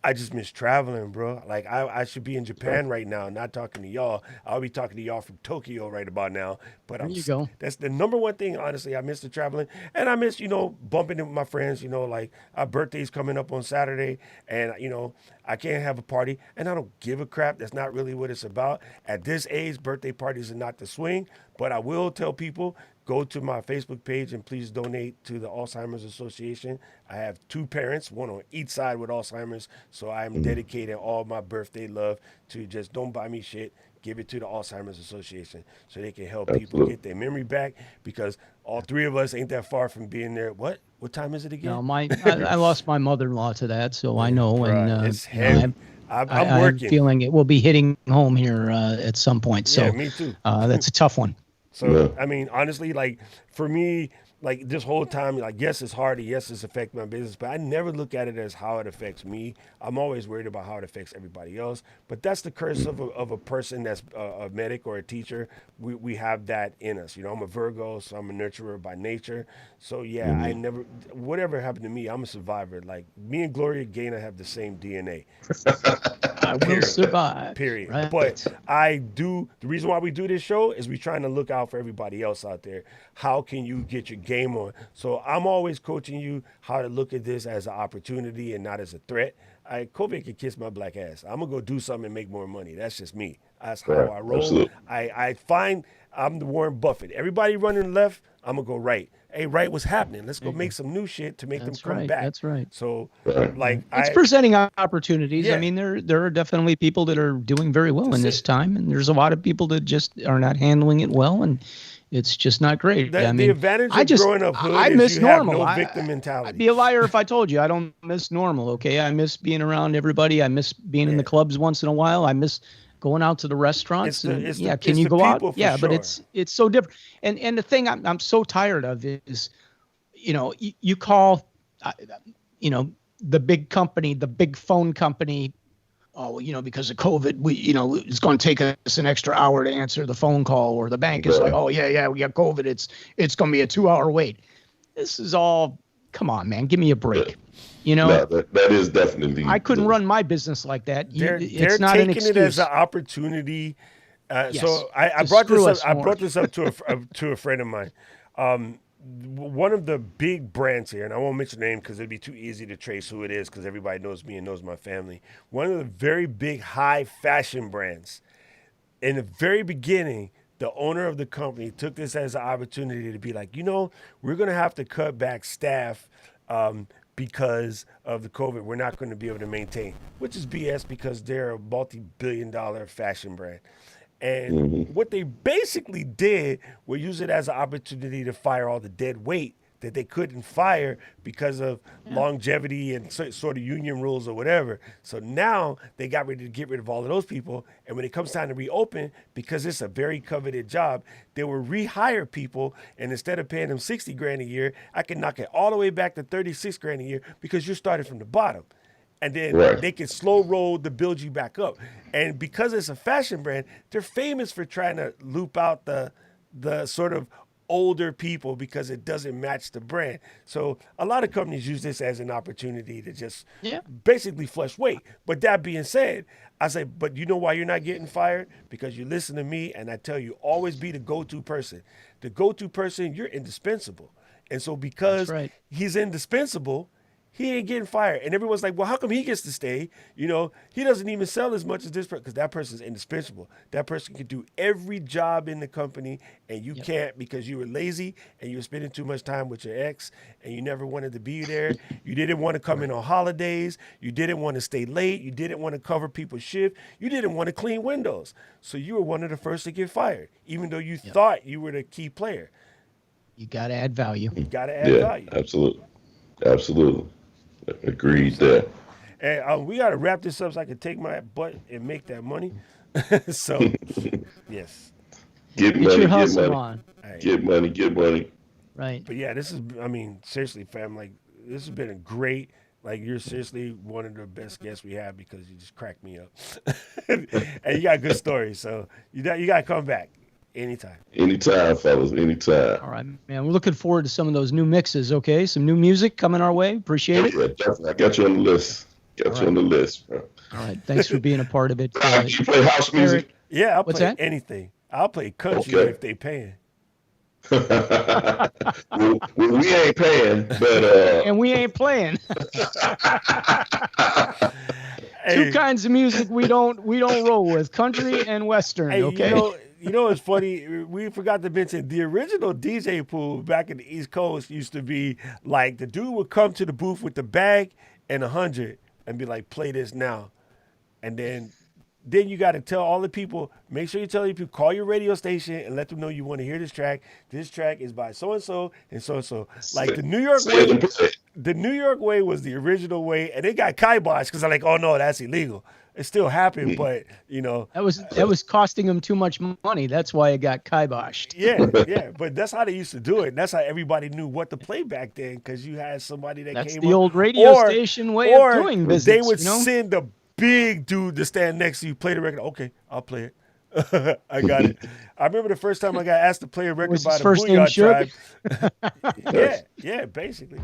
S2: I just miss traveling, bro. Like I should be in Japan right now, not talking to y'all. I'll be talking to y'all from Tokyo right about now. But
S3: There you go.
S2: That's the number one thing, honestly. I miss the traveling, and I miss bumping into my friends. Like our birthday's coming up on Saturday, and I can't have a party, and I don't give a crap. That's not really what it's about. At this age, birthday parties are not the swing. But I will tell people, go to my Facebook page and please donate to the Alzheimer's Association. I have 2 parents, one on each side with Alzheimer's, so I'm dedicating all my birthday love to just don't buy me shit. Give it to the Alzheimer's Association so they can help people get their memory back, because all 3 of us ain't that far from being there. What time is it again?
S3: No, I lost my mother-in-law to that, so I know. And
S2: it's heavy. I'm
S3: I'm
S2: working.
S3: feeling it will be hitting home here at some point. So
S2: Yeah, me too.
S3: that's a tough one.
S2: So, I mean, honestly, like for me, like this whole time, like, yes, it's hard, and yes, it's affecting my business, but I never look at it as how it affects me. I'm always worried about how it affects everybody else. But that's the curse of a person that's a medic or a teacher. We have that in us. You know, I'm a Virgo, so I'm a nurturer by nature. So yeah, I never, whatever happened to me, I'm a survivor. Like me and Gloria Gaynor have the same DNA.
S3: I will survive.
S2: Period.
S3: Right.
S2: But the reason why we do this show is we're trying to look out for everybody else out there. How can you get your game on? So I'm always coaching you how to look at this as an opportunity and not as a threat. COVID can kiss my black ass. I'm gonna go do something and make more money. That's just me. That's how I roll.
S1: Absolutely.
S2: I find I'm the Warren Buffett. Everybody running left, I'm gonna go right. Hey, right, what's happening? Let's go make some new shit to make them come back.
S3: That's right.
S2: So, like,
S3: it's presenting opportunities. Yeah. I mean, there are definitely people that are doing very well in this time, and there's a lot of people that just are not handling it well, and it's just not great. I mean,
S2: the advantage of growing up hood
S3: I miss
S2: is
S3: normal.
S2: Have no victim mentality.
S3: I'd be a liar if I told you I don't miss normal. Okay, I miss being around everybody. I miss being in the clubs once in a while. I miss going out to the restaurants. Can you go out? Yeah, sure. But it's so different. And the thing I'm so tired of is, you know, you call, you know, the big company, the big phone company. Oh, you know, because of COVID, it's going to take us an extra hour to answer the phone call, or the bank is like, oh yeah, we got COVID. It's going to be a 2-hour wait. This is all, come on, man, give me a break. You know,
S1: no, that is definitely.
S3: I couldn't run my business like that.
S2: They're taking it as an opportunity. So I brought this up to a friend of mine. One of the big brands here, and I won't mention the name because it'd be too easy to trace who it is because everybody knows me and knows my family. One of the very big high fashion brands. In the very beginning, the owner of the company took this as an opportunity to be like, you know, we're going to have to cut back staff because of the COVID. We're not going to be able to maintain, which is BS because they're a multi-billion-dollar fashion brand. And what they basically did was use it as an opportunity to fire all the dead weight that they couldn't fire because of longevity and sort of union rules or whatever. So now they got ready to get rid of all of those people. And when it comes time to reopen, because it's a very coveted job, they will rehire people. And instead of paying them 60 grand a year, I can knock it all the way back to 36 grand a year because you started from the bottom. And then they can slow roll to build you back up. And because it's a fashion brand, they're famous for trying to loop out the sort of older people because it doesn't match the brand. So a lot of companies use this as an opportunity to just basically flush weight. But that being said, I say, but you know why you're not getting fired? Because you listen to me and I tell you, always be the go-to person. The go-to person, you're indispensable. And so because he's indispensable, he ain't getting fired. And everyone's like, well, how come he gets to stay? You know, he doesn't even sell as much as this person because that person's indispensable. That person can do every job in the company and you can't because you were lazy and you were spending too much time with your ex and you never wanted to be there. You didn't want to come in on holidays. You didn't want to stay late. You didn't want to cover people's shift. You didn't want to clean windows. So you were one of the first to get fired, even though you thought you were the key player.
S3: You got to add value.
S2: You got to add value.
S1: Absolutely. Agreed there.
S2: And we got to wrap this up so I can take my butt and make that money. So, yes.
S1: Get your hustle on. Right. Get money.
S3: Right.
S2: But yeah, this is, I mean, seriously, fam, like, this has been a great, like, you're seriously one of the best guests we have because you just cracked me up. And you got good stories. So, you got to come back. Anytime,
S1: fellas. Anytime.
S3: All right, man. We're looking forward to some of those new mixes, okay? Some new music coming our way. Appreciate it.
S1: Yeah, definitely. I got you on the list. On the list, bro.
S3: All right. Thanks for being a part of it.
S1: You play house music?
S2: Yeah, I'll play anything. I'll play country if they paying.
S1: well, we ain't paying, but
S3: and we ain't playing. Two kinds of music we don't roll with: country and western. Okay.
S2: You know, it's funny. We forgot to mention the original DJ pool back in the East Coast used to be like the dude would come to the booth with the bag and 100 and be like, "Play this now," and then you got to tell all the people. Make sure you tell people, call your radio station and let them know you want to hear this track. This track is by so and so and so and so. Like the New York way. the New York way was the original way, and it got kiboshed because I'm like, oh no, that's illegal. It still happened, but
S3: that was costing them too much money. That's why it got kiboshed.
S2: Yeah. But that's how they used to do it. And that's how everybody knew what to play back then, because you had somebody that
S3: That's
S2: came
S3: the
S2: up.
S3: old radio station way of doing business.
S2: They would send a big dude to stand next to you, play the record. Okay, I'll play it. I got it. I remember the first time I got asked to play a record by the Booyah Tribe. Yeah, basically.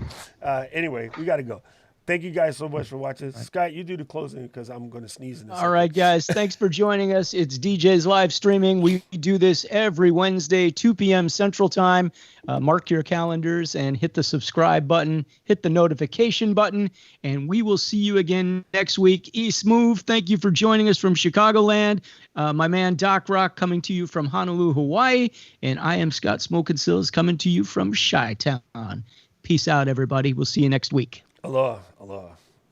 S2: Anyway, we got to go. Thank you guys so much for watching. Scott, you do the closing because I'm going to sneeze in a second.
S3: All right, guys. Thanks for joining us. It's DJ's live streaming. We do this every Wednesday, 2 p.m. Central Time. Mark your calendars and hit the subscribe button, hit the notification button, and we will see you again next week. E-Smoove, thank you for joining us from Chicagoland. My man Doc Rock coming to you from Honolulu, Hawaii, and I am Scott Smoking Silz coming to you from Chi-Town. Peace out, everybody. We'll see you next week.
S2: Aloha.